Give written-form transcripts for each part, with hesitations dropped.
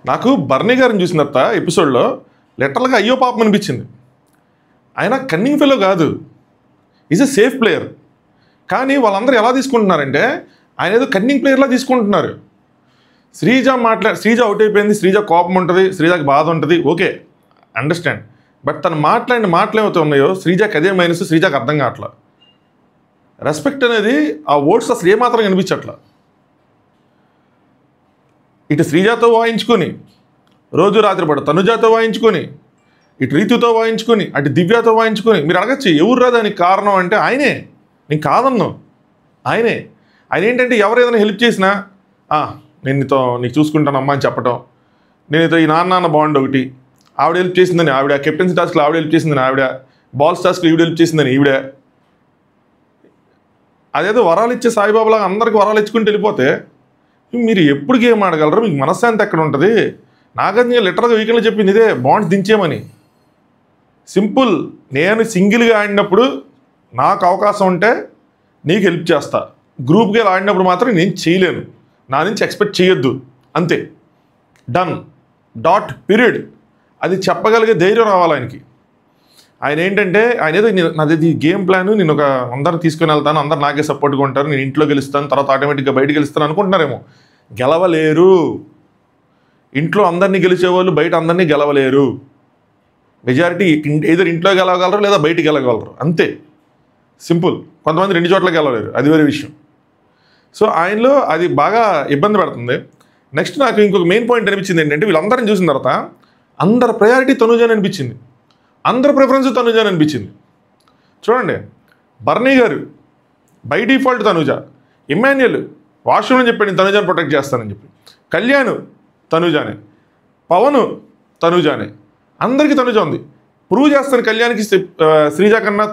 నాకు బర్నీ గారిని చూసిన తర్వాత ఎపిసోడ్లో లిటరల్గా అయ్యో పాపం అనిపించింది. ఆయన కన్నింగ్ ఫెలో కాదు, ఈజ్ ఎ సేఫ్ ప్లేయర్. కానీ వాళ్ళందరూ ఎలా తీసుకుంటున్నారంటే ఆయన ఏదో కన్నింగ్ ప్లేయర్లా తీసుకుంటున్నారు. శ్రీజ అవుట్ అయిపోయింది, శ్రీజ కోపం ఉంటుంది, శ్రీజకి బాధ ఉంటుంది, ఓకే అండర్స్టాండ్. బట్ తను మాట్లాడిన మాటలు ఏమైతే ఉన్నాయో శ్రీజకి అదే మైనస్, శ్రీజకి అర్థం కావట్లా. రెస్పెక్ట్ అనేది ఆ ఓట్స్ అసలు ఏమాత్రం కనిపించట్లా. ఇటు శ్రీజతో వాయించుకొని రోజు రాత్రి పడ తనుజాతో వాయించుకొని, ఇటు రీతుతో వాయించుకొని, అటు దివ్యతో వాయించుకొని, మీరు అడగచ్చు ఎవరు రా దానికి కారణం అంటే ఆయనే. నేను కాదన్ను, ఆయనే. ఆయన ఏంటంటే ఎవరు ఏదైనా హెల్ప్ చేసినా నేను నీకు చూసుకుంటానమ్మా అని చెప్పటం, నేనుతో ఈ నాన్న బాండ్ ఒకటి, ఆవిడ హెల్ప్ చేసిందని ఆవిడ, కెప్టెన్సీ టాస్క్లో ఆవిడ హెల్ప్ చేసిందని ఆవిడ, బాల్స్ టాస్క్లో ఈవిడ హెల్ప్ చేసిందని ఈవిడ. అదేదో వరాలు ఇచ్చే సాయిబాబాలాగా అందరికి వరాలు ఇచ్చుకుంటూ వెళ్ళిపోతే మీరు ఎప్పుడు గేమ్ ఆడగలరు? మీకు మనశ్శాంతి ఎక్కడ ఉంటుంది? నాగార్జున లిటరల్గా వీకెండ్లో చెప్పింది ఇదే, బాండ్స్ దించేయమని. సింపుల్, నేను సింగిల్గా ఆడినప్పుడు నాకు అవకాశం ఉంటే నీకు హెల్ప్ చేస్తా, గ్రూప్గా ఆడినప్పుడు మాత్రం నేను చేయలేను, నా నుంచి ఎక్స్పెక్ట్ చేయొద్దు, అంతే, డన్, డాట్, పీరియడ్. అది చెప్పగలిగే ధైర్యం రావాలి ఆయనకి. ఆయన ఏంటంటే ఆయన ఏదో నాది గేమ్ ప్లాన్, నేను ఒక అందరిని తీసుకుని వెళ్తాను, అందరు నాకే సపోర్ట్గా ఉంటారు, నేను ఇంట్లో గెలుస్తాను, తర్వాత ఆటోమేటిక్గా బయటకు గెలుస్తాను అనుకుంటున్నారేమో. గెలవలేరు. ఇంట్లో అందరినీ గెలిచేవాళ్ళు బయట అందరినీ గెలవలేరు. మెజారిటీ ఏదో ఇంట్లో గెలవగలరు లేదా బయటికి గెలవగలరు, అంతే, సింపుల్. కొంతమంది రెండు చోట్ల గెలవలేరు, అది వేరే విషయం. సో ఆయనలో అది బాగా ఇబ్బంది పెడుతుంది. నెక్స్ట్ నాకు ఇంకొక మెయిన్ పాయింట్ అనిపించింది ఏంటంటే వీళ్ళందరిని చూసిన తర్వాత అందరి ప్రయారిటీ తనుజాని అనిపించింది, అందరి ప్రిఫరెన్స్ తనుజాని అనిపించింది. చూడండి, బర్నీ గారు by default Tanuja, Emmanuel washroom చెప్పాడు నేను తనుజాని ప్రొటెక్ట్ చేస్తానని చెప్పి, కళ్యాణ్ తనుజానే, పవన్ తనుజానే, అందరికీ తనుజ ఉంది. ప్రూవ్ చేస్తాను కళ్యాణ్కి శ్రీజ కన్నా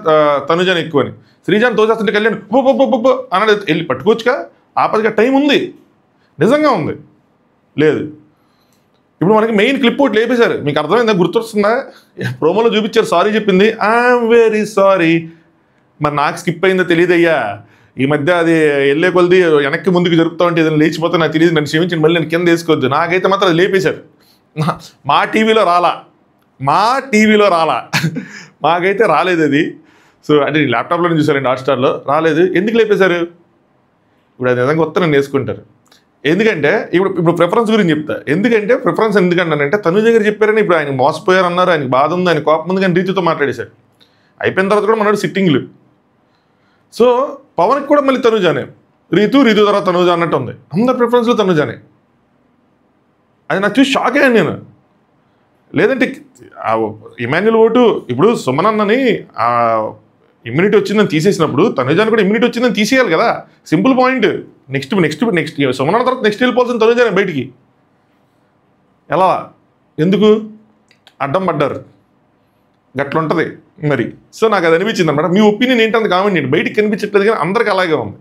తనుజాని ఎక్కువని. శ్రీజాని తోచేస్తుంటే కళ్యాణ్ అన్నది వెళ్ళి పట్టుకోవచ్చుగా, ఆపదిగా టైం ఉంది, నిజంగా ఉంది. లేదు, ఇప్పుడు మనకి మెయిన్ క్లిప్ ఒకటి లేపేశారు, మీకు అర్థమైందా? గుర్తొస్తుందా? ప్రోమోలో చూపించారు, సారీ చెప్పింది, ఐఎమ్ వెరీ సారీ. మరి నాకు స్కిప్ అయిందో తెలియదయ్యా, ఈ మధ్య అది వెళ్ళే కొలది వెనక్కి ముందుకు జరుపుతా ఉంటే ఏదైనా లేచిపోతే నాకు తెలియదు, నన్ను క్షమించండి, మళ్ళీ నేను కింద వేసుకోవద్దు. నాకైతే మాత్రం అది లేపేశారు. మా టీవీలో రాలా, మాకైతే రాలేదు అది. సో అంటే ల్యాప్టాప్లో చూసారండి, హాట్స్టార్లో రాలేదు. ఎందుకు లేపేశారు? ఇప్పుడు అది నిజంగా వస్తే నన్ను వేసుకుంటారు. ఎందుకంటే ఇప్పుడు ప్రిఫరెన్స్ గురించి చెప్తా. ఎందుకంటే ప్రిఫరెన్స్ ఎందుకంటానంటే తనుజ గారు చెప్పారని ఇప్పుడు ఆయన మోసపోయారు అన్నారు, ఆయనకు బాధ ఉంది, ఆయన కోపం ఉంది, కానీ రీతితో మాట్లాడేశారు. అయిపోయిన తర్వాత కూడా మనోడు సిట్టింగ్లు. సో పవన్కి కూడా మళ్ళీ తనుజానే, రీతు తర్వాత తనుజ అన్నట్టు ఉంది. అందరి ప్రిఫరెన్స్లో తనుజానే. అది నాకు చూసి షాక్ అయ్యాను నేను. లేదంటే ఇమాన్యుయల్ ఓటు ఇప్పుడు సుమనన్నని ఇమ్యూనిటీ వచ్చిందని తీసేసినప్పుడు తనుజాని కూడా ఇమ్యూనిటీ వచ్చిందని తీసేయాలి కదా, సింపుల్ పాయింట్. నెక్స్ట్ సుమనన్న తర్వాత నెక్స్ట్ వెళ్ళిపోతుంది తనుజానే బయటికి. ఎలా? ఎందుకు అడ్డం పడ్డారు? గట్లుంటుంది మరి. సో నాకు అది అనిపించింది అనమాట. మీ ఒపీనియన్ ఏంటంత కామెంట్ చేయండి. బయటికి కనిపించట్లేదు కానీ అందరికీ అలాగే ఉంది.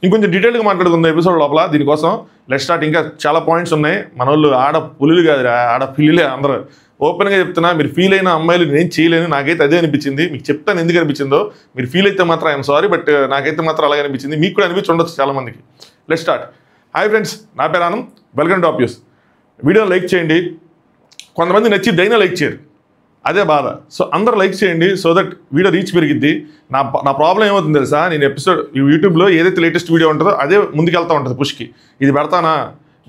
ఇంకొంచెం డీటెయిల్గా మాట్లాడుకుందాం ఎపిసోడ్ లోపల. దీనికోసం లెట్స్ స్టార్ట్. ఇంకా చాలా పాయింట్స్ ఉన్నాయి. మన వాళ్ళు ఆడ పులులు కాదు, ఆడ పిల్లులే అందరూ. ఓపెన్గా చెప్తున్నా, మీరు ఫీల్ అయిన అమ్మాయిలు నేను చేయలేను, నాకైతే అదే అనిపించింది. మీకు చెప్తాను ఎందుకు అనిపించిందో. మీరు ఫీల్ అయితే మాత్రం ఐఎమ్ సారీ, బట్ నాకైతే మాత్రం అలాగే అనిపించింది. మీకు కూడా అనిపించి ఉండొచ్చు చాలామందికి. Let's start. హాయ్ ఫ్రెండ్స్, నా పేరు ఆనంద్, వెల్కమ్ టు ఆప్యూస్. వీడియో లైక్ చేయండి. కొంతమంది నచ్చి దైనా లైక్ చేయరు, అదే బాధ. సో అందరూ లైక్ చేయండి, సో దట్ వీడియో రీచ్ పెరిగిద్ది. నా ప్రాబ్లం ఏమవుతుంది తెలుసా, నేను ఎపిసోడ్ యూట్యూబ్లో ఏదైతే లేటెస్ట్ వీడియో ఉంటుందో అదే ముందుకెళ్తూ ఉంటుంది పుష్కి. ఇది పెడతానా,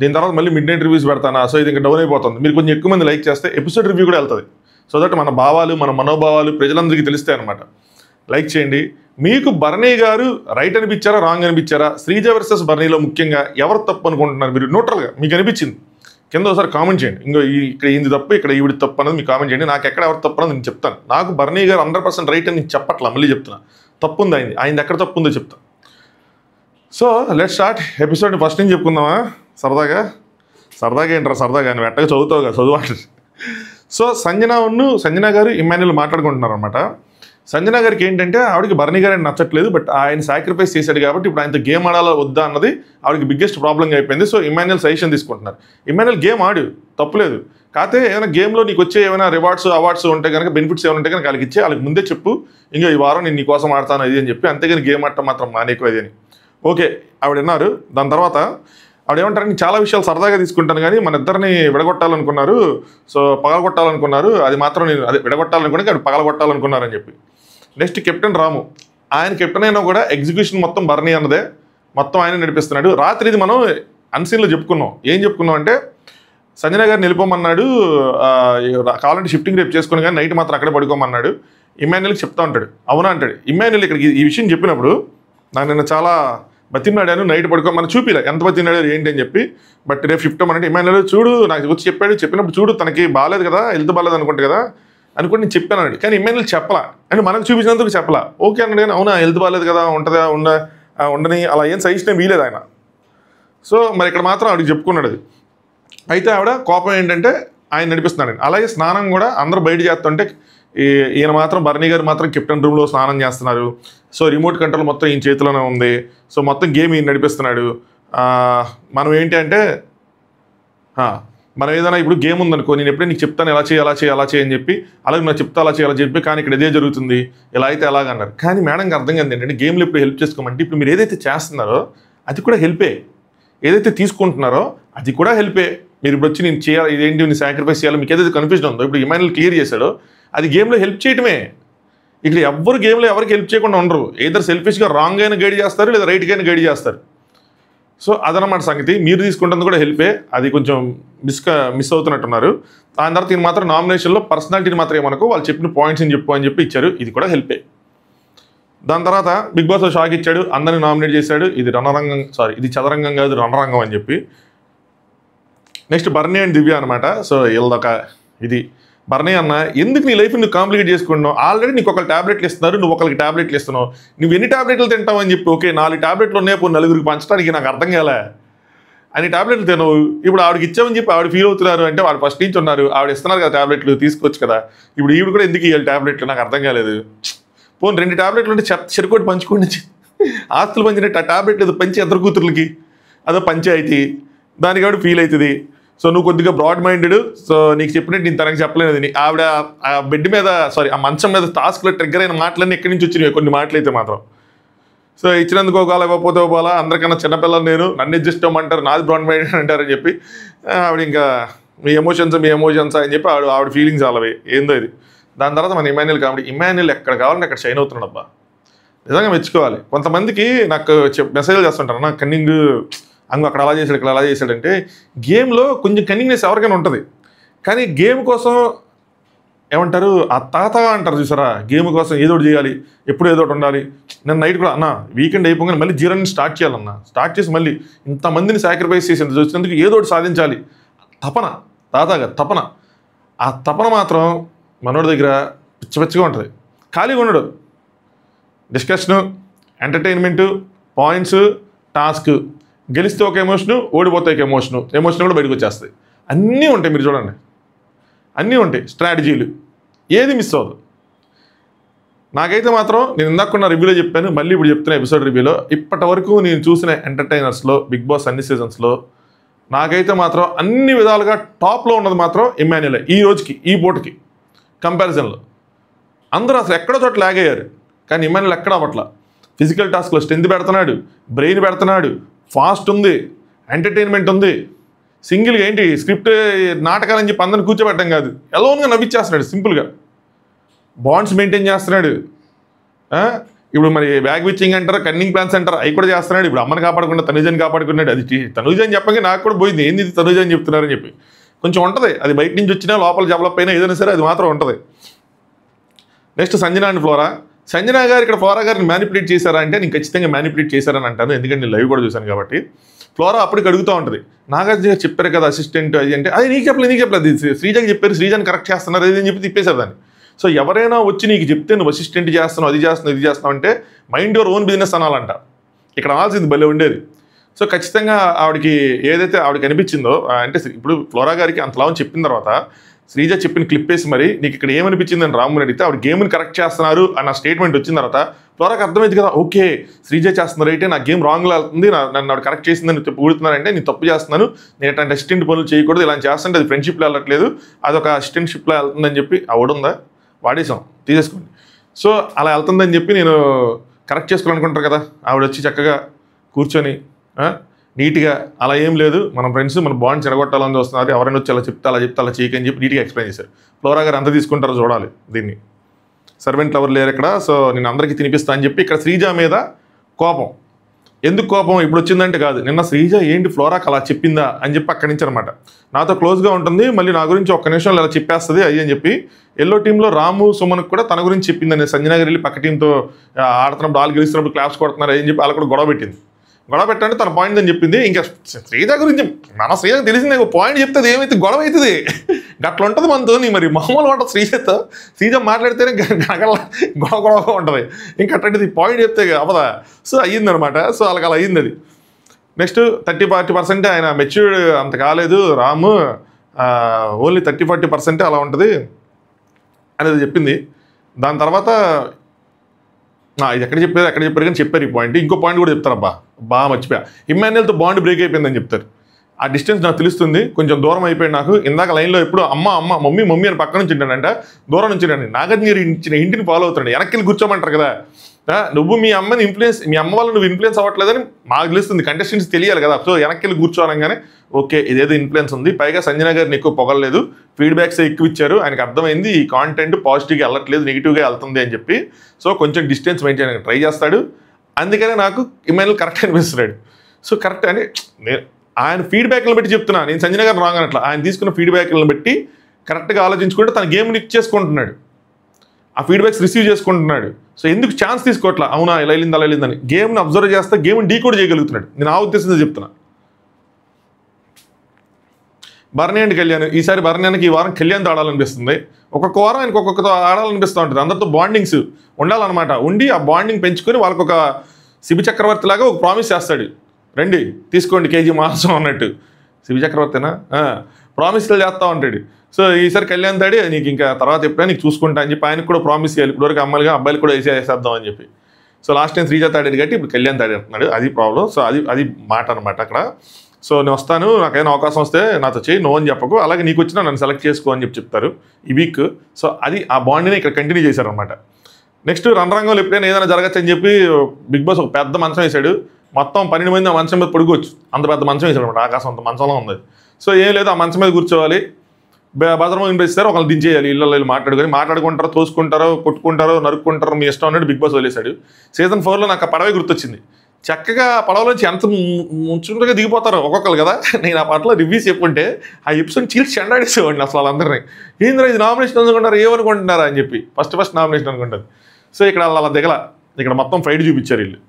దీని తర్వాత మళ్ళీ మిడ్ నైట్ రివ్యూస్ పెడతానా, సో ఇది ఇంకా డౌన్ అయిపోతుంది. మీరు కొంచెం ఎక్కువ మంది లైక్ చేస్తే ఎపిసోడ్ రివ్యూ కూడా వెళ్తుంది. సో దట్ మన భావాలు, మన మనోభావాలు ప్రజలందరికీ తెలుస్తాయి అనమాట. లైక్ చేయండి. మీకు బర్నీ గారు రైట్ అనిపించారా, రాంగ్ అనిపించారా? శ్రీజ వర్సెస్ బర్నీలో ముఖ్యంగా ఎవరు తప్పు అనుకుంటున్నారు మీరు? న్యూట్రల్గా మీకు అనిపించింది కింద ఒకసారి కామెంట్ చేయండి. ఇంకో ఇక్కడ ఏంది తప్పు, ఇక్కడ ఈవిడి తప్పు అన్నది మీకు కామెంట్ చేయండి. నాకు ఎక్కడ ఎవరు తప్పు అన్నది నేను చెప్తాను. నాకు బర్నీ గారు 100% రైట్ అని నేను చెప్పట్లా, మళ్ళీ చెప్తున్నా. తప్పు ఉంది ఆయనది ఎక్కడ తప్పు ఉందో చెప్తాను. సో లెట్స్ స్టార్ట్ ఎపిసోడ్ని. ఫస్ట్ నుంచి చెప్పుకుందామా? సరదాగా ఏంటారా సరదాగా, నువ్వు ఎట్టగా చదువుతావు కదా, చదువు. సో సంజన గారు ఇమాన్యుయల్ మాట్లాడుకుంటున్నారు అనమాట. సంజన గారికి ఏంటంటే ఆవిడకి బర్నీ గారు నచ్చట్లేదు, బట్ ఆయన సాక్రిఫైస్ చేశాడు కాబట్టి ఇప్పుడు ఆయనతో గేమ్ ఆడాలా వద్దా అన్నది ఆవిడకి బిగ్గెస్ట్ ప్రాబ్లంగా అయిపోయింది. సో ఇమాన్యుయల్ సజెషన్ తీసుకుంటున్నారు. ఇమాన్యుయల్ గేమ్ ఆడు, తప్పులేదు. కాకపోతే ఏమైనా గేమ్లో నీకు వచ్చే ఏమైనా రివార్డ్స్ అవార్డ్స్ ఉంటే కనుక, బెనిఫిట్స్ ఏమైనా ఉంటే కనుక వాళ్ళకి ఇచ్చే, వాళ్ళకి ముందే చెప్పు, ఇంకా ఈ వారం నేను నీ కోసం ఆడతాను అది అని చెప్పి, అంతేగాని గేమ్ ఆడటం మాత్రం మానేకు అది అని. ఓకే, ఆవిడ విన్నారు. దాని తర్వాత ఆవిడ ఏమంటారు, నేను చాలా విషయాలు సరదాగా తీసుకుంటాను కానీ మన ఇద్దరిని విడగొట్టాలనుకున్నారు, సో పగలగొట్టాలనుకున్నారు, అది మాత్రం నేను అదే విడగొట్టాలనుకున్నాను అది పగలగొట్టాలనుకున్నారని చెప్పి. నెక్స్ట్ కెప్టెన్ రాము, ఆయన కెప్టెన్ అయినా కూడా ఎగ్జిక్యూషన్ మొత్తం బర్నీ అన్నదే, మొత్తం ఆయన నడిపిస్తున్నాడు. రాత్రి ఇది మనం అన్సీన్లో చెప్పుకున్నాం. ఏం చెప్పుకున్నాం అంటే సంజన గారిని వెళ్ళిపోమన్నాడు, కావాలంటే షిఫ్టింగ్ రేపు చేసుకుని కానీ నైట్ మాత్రం అక్కడే పడుకోమన్నాడు. ఇమాన్యుల్కి చెప్తా ఉంటాడు, అవునా అంటాడు. ఇమాన్యుల్ ఇక్కడికి ఈ విషయం చెప్పినప్పుడు నాకు నిన్న చాలా బతిన్నాడాను, నైట్ పడుకోమని చూపిలే ఎంత బతిన్నాడు ఏంటి అని చెప్పి. బట్ రేపు షిఫ్ట్ అవ్వమంటే ఇమాన్యుల్ చూడు నాకు వచ్చి చెప్పాడు, చెప్పినప్పుడు చూడు తనకి బాగాలేదు కదా, హెల్త్ బాగాలేదు అనుకుంటా కదా అనుకుంటే నేను చెప్పాను అన్నాడు. కానీ ఇమాన్యుల్ చెప్పలా, అంటే మనకు చూపించినందుకు చెప్పలా. ఓకే అన్నాడు కానీ అవునా హెల్త్ బాగాలేదు కదా ఉంటుందా ఉండని అలా ఏం సజెషన్ వీలేదు ఆయన. సో మరి ఇక్కడ మాత్రం ఆవిడకి చెప్పుకున్నాడు అది. అయితే ఆవిడ కోపం ఏంటంటే ఆయన నడిపిస్తున్నాడు. అలాగే స్నానం కూడా అందరూ బయట చేస్తుంటే ఈయన మాత్రం బర్నీ గారు మాత్రం కెప్టెన్ రూమ్లో స్నానం చేస్తున్నారు. సో రిమోట్ కంట్రోల్ మొత్తం ఈయన చేతిలోనే ఉంది. సో మొత్తం గేమ్ ఈయన నడిపిస్తున్నాడు. మనం ఏంటి అంటే మనం ఏదైనా ఇప్పుడు గేమ్ ఉందనుకో, నేను ఎప్పుడే నీకు చెప్తాను ఎలా చేయి అలా చేయి అలా చేయని చెప్పి, అలాగే నాకు చెప్తా అలా చేయాలని చెప్పి, కానీ ఇక్కడ ఇదే జరుగుతుంది ఇలా అయితే ఎలాగన్నారు. కానీ మేడంకి అర్థం కాదు ఏంటంటే గేమ్లో ఇప్పుడు హెల్ప్ చేసుకోమంటే ఇప్పుడు మీరు ఏదైతే చేస్తున్నారో అది కూడా హెల్పే, ఏదైతే తీసుకుంటున్నారో అది కూడా హెల్పే. మీరు ఇప్పుడు వచ్చి నేను చేయాలి ఇదేంటి నేను సాక్రిఫైస్ చేయాలి మీకు ఏదైతే కన్ఫ్యూజన్ ఉందో ఇప్పుడు ఇమాన్యుల్ క్లియర్ చేశాడో అది గేమ్లో హెల్ప్ చేయటమే. ఇక్కడ ఎవ్వరు గేమ్లో ఎవరికి హెల్ప్ చేయకుండా ఉండరు. ఏదర్ సెల్ఫిష్గా రాంగ్ అయినా గైడ్ చేస్తారు లేదా రైట్గా అయినా గైడ్ చేస్తారు. సో అదనమాట సంగతి. మీరు తీసుకుంటుంది కూడా హెల్పే, అది కొంచెం మిస్ అవుతున్నట్టున్నారు. దాని తర్వాత ఈయన మాత్రం నామినేషన్లో పర్సనాలిటీని మాత్రం ఏమనుకో వాళ్ళు చెప్పిన పాయింట్స్ని చెప్పు అని చెప్పి ఇచ్చారు, ఇది కూడా హెల్పే. దాని తర్వాత బిగ్ బాస్ షాక్ ఇచ్చాడు, అందరిని నామినేట్ చేశాడు. ఇది ఇది చదరంగం కాదు రణరంగం అని చెప్పి. నెక్స్ట్ బర్నీ అండ్ దివ్య అనమాట. సో వీళ్ళదొక ఇది. బర్నీ అన్న ఎందుకు నీ లైఫ్ నువ్వు కాంప్లికేట్ చేసుకుంటున్నావు, ఆల్రెడీ నీకు ఒకళ్ళు ట్యాబ్లెట్లు ఇస్తున్నారు, నువ్వు ఒకరికి ట్యాబ్లెట్లు ఇస్తున్నావు, నువ్వు ఎన్ని ట్యాబ్లెట్లు తింటావు అని చెప్పి. ఓకే 4 ట్యాబ్లెట్లు ఉన్నాయి, పోయి నలుగురికి పంచడానికి నాకు అర్థం కాలే, అన్ని ట్యాబ్లెట్లు తినవు, ఇప్పుడు ఆవిడకి ఇచ్చామని చెప్పి ఆవిడ ఫీల్ అవుతున్నారు అంటే వాడు ఫస్ట్ నుంచి ఉన్నారు, ఆవిడ ఇస్తున్నారు కదా ట్యాబ్లెట్లు తీసుకోవచ్చు కదా, ఇప్పుడు ఈవిడ కూడా ఎందుకు ఇవ్వాలి ట్యాబ్లెట్లు నాకు అర్థం కాలేదు. పోనీ 2 ట్యాబ్లెట్లు ఉంటే చెరుకోటి పంచుకోండి, ఆస్తులు పంచినట్టు ఆ ట్యాబ్లెట్ ఏదో పంచి ఇద్దరు కూతుర్లకి అదో పంచాయితీ, దానికి ఆవిడ ఫీల్ అవుతుంది. సో నువ్వు కొద్దిగా బ్రాడ్ మైండెడ్, సో నీకు చెప్పినట్టు నేను తనకి చెప్పలేదు. ఆవిడ ఆ బెడ్ మీద ఆ మంచం మీద టాస్క్లో ట్రిగ్గర్ అయిన మాటలన్నీ ఎక్కడి నుంచి వచ్చినాయి కొన్ని మాటలు అయితే మాత్రం. సో ఇచ్చినందుకు ఒకవేళ ఇవ్వకపోతే పోలా, అందరికన్నా చిన్నపిల్లలు నేను నన్ను అడ్జస్ట్ అవ్వమంటారు, నాది బ్రాడ్ మైండెడ్ అంటారని చెప్పి ఆవిడ ఇంకా మీ ఎమోషన్స్ అని చెప్పి ఆవిడ ఫీలింగ్స్ అలావి ఏందో ఇది. దాని తర్వాత మన ఇమాన్యుల్ కామెడీ. ఇమాన్యుల్ ఎక్కడ కావాలంటే అక్కడ షైన్ అవుతున్నాడు అబ్బా, నిజంగా మెచ్చుకోవాలి. కొంతమందికి నాకు మెసేజ్లు చేస్తుంటారు, నాకు కన్నింగ్ అక్కడ అలా చేశాడు ఇక్కడ అలా చేశాడంటే, గేమ్లో కొంచెం కన్నింగ్నెస్ ఎవరికైనా ఉంటుంది, కానీ గేమ్ కోసం ఏమంటారు ఆ తాత అంటారు చూసారా, గేమ్ కోసం ఏదో ఒకటి చేయాలి, ఎప్పుడు ఏదో ఒకటి ఉండాలి. నేను నైట్ కూడా అన్న వీకెండ్ అయిపోగానే మళ్ళీ జీరోని స్టార్ట్ చేయాలన్నా, స్టార్ట్ చేసి మళ్ళీ ఇంతమందిని సాక్రిఫైస్ చేసి చూసినందుకు ఏదో ఒకటి సాధించాలి తపన, తాతగా తపన. ఆ తపన మాత్రం మనోడి దగ్గర పిచ్చిగా ఉంటుంది. ఖాళీగా ఉండడు, డిస్కషను, ఎంటర్టైన్మెంటు, పాయింట్స్, టాస్క్, గెలిస్తే ఒక ఎమోషను, ఓడిపోతే ఒక ఎమోషన్ కూడా బయటకు వచ్చేస్తాయి. అన్నీ ఉంటాయి, మీరు చూడండి అన్నీ ఉంటాయి, స్ట్రాటజీలు, ఏది మిస్ అవ్వదు. నాకైతే మాత్రం నేను ఇందాకున్న రివ్యూలో చెప్పాను, మళ్ళీ ఇప్పుడు చెప్తున్న ఎపిసోడ్ రివ్యూలో, ఇప్పటి వరకు నేను చూసిన ఎంటర్టైనర్స్లో బిగ్ బాస్ అన్ని సీజన్స్లో నాకైతే మాత్రం అన్ని విధాలుగా టాప్లో ఉన్నది మాత్రం ఇమాన్యులే. ఈ రోజుకి ఈ పూటకి కంపారిజన్లో అందరూ అసలు ఎక్కడో చోట లాగ్ అయ్యారు, కానీ ఇమాన్యుల్ ఎక్కడ అవ్వట్ల. ఫిజికల్ టాస్క్లో స్ట్రెంత్ పెడుతున్నాడు, బ్రెయిన్ పెడుతున్నాడు, ఫాస్ట్ ఉంది, ఎంటర్టైన్మెంట్ ఉంది. సింగిల్గా ఏంటి స్క్రిప్ట్ నాటకాలని చెప్పి అందరిని కూర్చోబెట్టడం కాదు, ఎలోన్గా నవ్విచ్చేస్తున్నాడు సింపుల్గా. బాండ్స్ మెయింటైన్ చేస్తున్నాడు. ఇప్పుడు మరి బ్యాగ్ విచ్చింగ్ అంటారు, కన్నింగ్ ప్లాన్స్ అంటారు, అవి కూడా చేస్తున్నాడు. ఇప్పుడు అమ్మని కాపాడుకున్నా తనుజని కాపాడుకున్నాడు. అది తనుజని చెప్పగా నాకు కూడా పోయింది, ఏంది ఇది తనుజని చెప్తున్నారని చెప్పి. కొంచెం ఉంటుంది, అది బయట నుంచి వచ్చినా లోపల డెవలప్ అయినా ఏదైనా సరే అది మాత్రం ఉంటుంది. Next Sanjana and flora. Sanjana గారు ఇక్కడ ఫ్లోరా గారిని మ్యానిపులేట్ చేశారా అంటే నేను ఖచ్చితంగా మ్యానిపులేట్ చేశారని అంటాను, ఎందుకంటే నేను లైవ్ కూడా చూశాను కాబట్టి. ఫ్లోరా అప్పటికి అడుగుతూ ఉంటుంది, నాగార్జున గారు చెప్పారు కదా అసిస్టెంట్ అది అంటే, అది నీకు చెప్పలేదు శ్రీజకి చెప్పారు, శ్రీజని కరెక్ట్ చేస్తున్నారు అది అని చెప్పి తిప్పేశారు దాన్ని. సో ఎవరైనా వచ్చి నీకు చెప్తే నువ్వు అసిస్టెంట్ చేస్తున్నావు, అది చేస్తున్నావు, ఇది చేస్తున్నావు అంటే మైండ్ యువర్ ఓన్ బిజినెస్ అనాలంట. ఇక్కడ అనాల్సింది భలే ఉండేది. సో ఖచ్చితంగా ఆవిడకి ఏదైతే ఆవిడకి అనిపించిందో, అంటే ఇప్పుడు ఫ్లోరా గారికి అంతలా చెప్పిన తర్వాత శ్రీజ చెప్పిన క్లిప్ వేసి మరి నీకు ఇక్కడ ఏమనిపించిందని రాముని అడిగితే ఆవిడ గేమ్ని కరెక్ట్ చేస్తున్నారు అన్న స్టేట్మెంట్ వచ్చిన తర్వాత ఫ్లోరాకి అర్థమైంది కదా, ఓకే శ్రీజ చేస్తున్నారు అయితే నా గేమ్ రాంగ్లో వెళ్తుంది, నన్ను ఆవిడ కరెక్ట్ చేసిందని ఊడుతున్నారంటే నేను తప్పు చేస్తున్నాను, నేను ఎట్లాంటి అసిస్టెంట్ పనులు చేయకూడదు, ఇలా చేస్తుంటే అది ఫ్రెండ్షిప్లో వెళ్ళట్లేదు, అదొక అసిస్టెంట్షిప్లో వెళ్తుందని చెప్పి ఆవిడుందా వాడేసాం తీసేసుకోండి. సో అలా వెళ్తుందని చెప్పి నేను కరెక్ట్ చేసుకోవాలనుకుంటారు కదా, ఆవిడ వచ్చి చక్కగా కూర్చొని నీట్గా అలా ఏం లేదు, మన ఫ్రెండ్స్ మన బాండ్ చెడగొట్టాలని చూస్తున్నారు, ఎవరైనా వచ్చి అలా చెప్తే అలా చేయకని చెప్పి నీట్గా ఎక్స్ప్లెయిన్ చేశారు. ఫ్లోరా గారు ఎంత తీసుకుంటారో చూడాలి దీన్ని. సర్వెంట్లు ఎవరు లేరు ఇక్కడ, సో నేను అందరికీ తినిపిస్తా అని చెప్పి ఇక్కడ శ్రీజ మీద కోపం. ఎందుకు కోపం ఇప్పుడు వచ్చిందంటే కాదు, నిన్న శ్రీజ ఏంటి ఫ్లోరాకి అలా చెప్పిందా అని చెప్పి అక్కడి నుంచి అనమాట. నాతో క్లోజ్గా ఉంటుంది, మళ్ళీ నా గురించి ఒక్క నిమిషంలో అలా చెప్పేస్తుంది అది అని చెప్పి ఎల్లో టీంలో రాము సుమన్కి కూడా తన గురించి చెప్పిందని. సంజన గారు వెళ్ళి పక్క టీంతో ఆడుతున్నప్పుడు వాళ్ళు గెలుస్తున్నప్పుడు క్లాప్స్ కొడుతున్నారు అని చెప్పి వాళ్ళు కూడా గొడవ పెట్టింది. గొడవ పెట్టంటే తన పాయింట్ అని చెప్పింది. ఇంకా శ్రీజ గురించి మన శ్రీజ తెలిసిందే, పాయింట్ చెప్తే ఏమైతే గొడవ అవుతుంది, గట్ల ఉంటుంది మనతో. నీ మరి మామూలు ఉంటుంది శ్రీజతో. శ్రీజ మాట్లాడితేనే గొడవగా ఉంటుంది, ఇంకా అట్లాంటిది పాయింట్ చెప్తే అవదా. సో అయ్యిందనమాట. సో వాళ్ళకి అలా అయ్యింది అది. నెక్స్ట్ 30-40% ఆయన మెచ్యూర్డ్ అంత కాలేదు రాము, ఓన్లీ 30-40% అలా ఉంటుంది అనేది చెప్పింది. దాని తర్వాత ఇది ఎక్కడ చెప్పారు కానీ చెప్పారు ఈ పాయింట్. ఇంకో పాయింట్ కూడా చెప్తారబ్బా, బాగా మర్చిపోయా. ఇమ్మాన్యుయల్తో బాండ్ బ్రేక్ అయిపోయిందని చెప్తారు. ఆ డిస్టెన్స్ నాకు తెలుస్తుంది, కొంచెం దూరం అయిపోయింది నాకు. ఇందాక లైన్లో ఎప్పుడు మమ్మీ అని పక్క నుంచి ఉంటాడంట, దూరం నుంచి ఉంటాడు. నాగార్జున ఇచ్చిన ఇంటిని ఫాలో అవుతున్నాడు. వెనక్కి వెళ్ళి కూర్చోమంటారు కదా, నువ్వు మీ అమ్మ వాళ్ళు నువ్వు ఇన్ఫ్లుయెన్స్ అవ్వట్లేదని మాకు తెలుస్తుంది, కంటెస్టెంట్స్ తెలియాలి కదా. సో వెనక్కి వెళ్ళి కూర్చోనగానే ఓకే ఇదేదో ఇన్ఫ్లుయెన్స్ ఉంది. పైగా సంజన గారిని ఎక్కువ పొగలేదు, ఫీడ్బ్యాక్స్ ఎక్కువ ఇచ్చారు, ఆయనకు అర్థమైంది ఈ కాంటెంట్ పాజిటివ్గా వెళ్ళట్లేదు, నెగిటివ్గా వెళ్తుంది అని చెప్పి. సో కొంచెం డిస్టెన్స్ మెయింటైన్ ట్రై చేస్తాడు. అందుకనే నాకు ఇమ్మాన్యుయల్ కరెక్ట్ అనిపిస్తున్నాడు. సో కరెక్ట్ అని ఆయన ఫీడ్బ్యాక్లను బట్టి చెప్తున్నా, నేను సంజన గారు రాంగ్ అనట్లా. ఆయన తీసుకున్న ఫీడ్బ్యాక్లను బట్టి కరెక్ట్గా ఆలోచించుకుంటే తన గేమ్ని చేసుకుంటున్నాడు, ఆ ఫీడ్బ్యాక్స్ రిసీవ్ చేసుకుంటున్నాడు. సో ఎందుకు ఛాన్స్ తీసుకోవట్లా, అవునా ఇలా వెళ్ళిందని గేమ్ని అబ్జర్వ్ చేస్తే గేమ్ని డీకోడ్ చేయగలుగుతున్నాడు. నేను ఆ ఉద్దేశంతో చెప్తున్నా. భరణి అండ్ కళ్యాణ్, ఈసారి భరణ్యానికి ఈ వారం కళ్యాణ్తో ఆడాలనిపిస్తుంది. ఒక్కొక్క వారం ఆయనకు ఒక్కొక్కతో ఆడాలనిపిస్తూ ఉంటుంది. అందరితో బాండింగ్స్ ఉండాలన్నమాట. ఉండి ఆ బాండింగ్ పెంచుకొని వాళ్ళకు ఒక శిబి చక్రవర్తి లాగా ఒక ప్రామిస్ చేస్తాడు, రండి తీసుకోండి కేజీ మాంసం అన్నట్టు. శిబి చక్రవర్తినా ప్రామిస్లు చేస్తూ ఉంటాడు. సో ఈసారి కళ్యాణ్ తాడి నీకు ఇంకా తర్వాత ఎప్పుడైనా నీకు చూసుకుంటా అని చెప్పి ఆయనకు కూడా ప్రామిస్ చేయాలి. ఇప్పటివరకు అబ్బాయిలు కూడా వేసేద్దాం అని చెప్పి. సో లాస్ట్ టైం శ్రీజ తాడేది కాబట్టి ఇప్పుడు కళ్యాణ్ తాడేస్తున్నాడు, అది ప్రాబ్లం. సో అది మాట అనమాట అక్కడ. సో నేను వస్తాను, నాకైనా అవకాశం వస్తే నాతో చేయి, నో అని చెప్పకు, అలాగే నీకు వచ్చినా నన్ను సెలెక్ట్ చేసుకో అని చెప్పి చెప్తారు ఈ వీక్. సో అది ఆ బాండ్ని ఇక్కడ కంటిన్యూ చేశారనమాట. నెక్స్ట్ రణరంగంలో ఎప్పుడైనా ఏదైనా జరగచ్చు అని చెప్పి బిగ్ బాస్ ఒక పెద్ద మంచం వేశాడు. మొత్తం 12 మంది ఆ మంచం మీద పడుకోవచ్చు, అంత పెద్ద మంచం వేసాడు అనమాట. ఆకాశం అంత మంచంలో ఉంది. సో ఏం లేదు, ఆ మంచం మీద కూర్చోవాలి, భద్రమ వినిపిస్తారు, ఒకళ్ళు దించేయాలి. ఇళ్ళలో మాట్లాడుకుంటారో, తోసుకుంటారో, కొట్టుకుంటారో, నరుక్కుంటారో, మీ ఇష్టం అన్నట్టు బిగ్ బాస్ వదిలేశాడు. సీజన్ 4లో నాకు ఆ పడవే గుర్తొచ్చింది. చక్కగా పడవలోంచి ఎంత ముంచుగా దిగిపోతారో ఒక్కొక్కరు కదా. నేను ఆ పాటలో రివ్యూస్ చెప్పుంటే ఆ ఎపిసోడ్ చీల్చి చెండాడేసేవాడిని అసలు వాళ్ళందరినీ. ఏంద్రా ఇది నామినేషన్ అనుకుంటారు, ఏమనుకుంటున్నారా అని చెప్పి ఫస్ట్ నామినేషన్ అనుకుంటారు. సో ఇక్కడ అలా దిగల, ఇక్కడ మొత్తం ఫైట్ చూపించారు వీళ్ళు.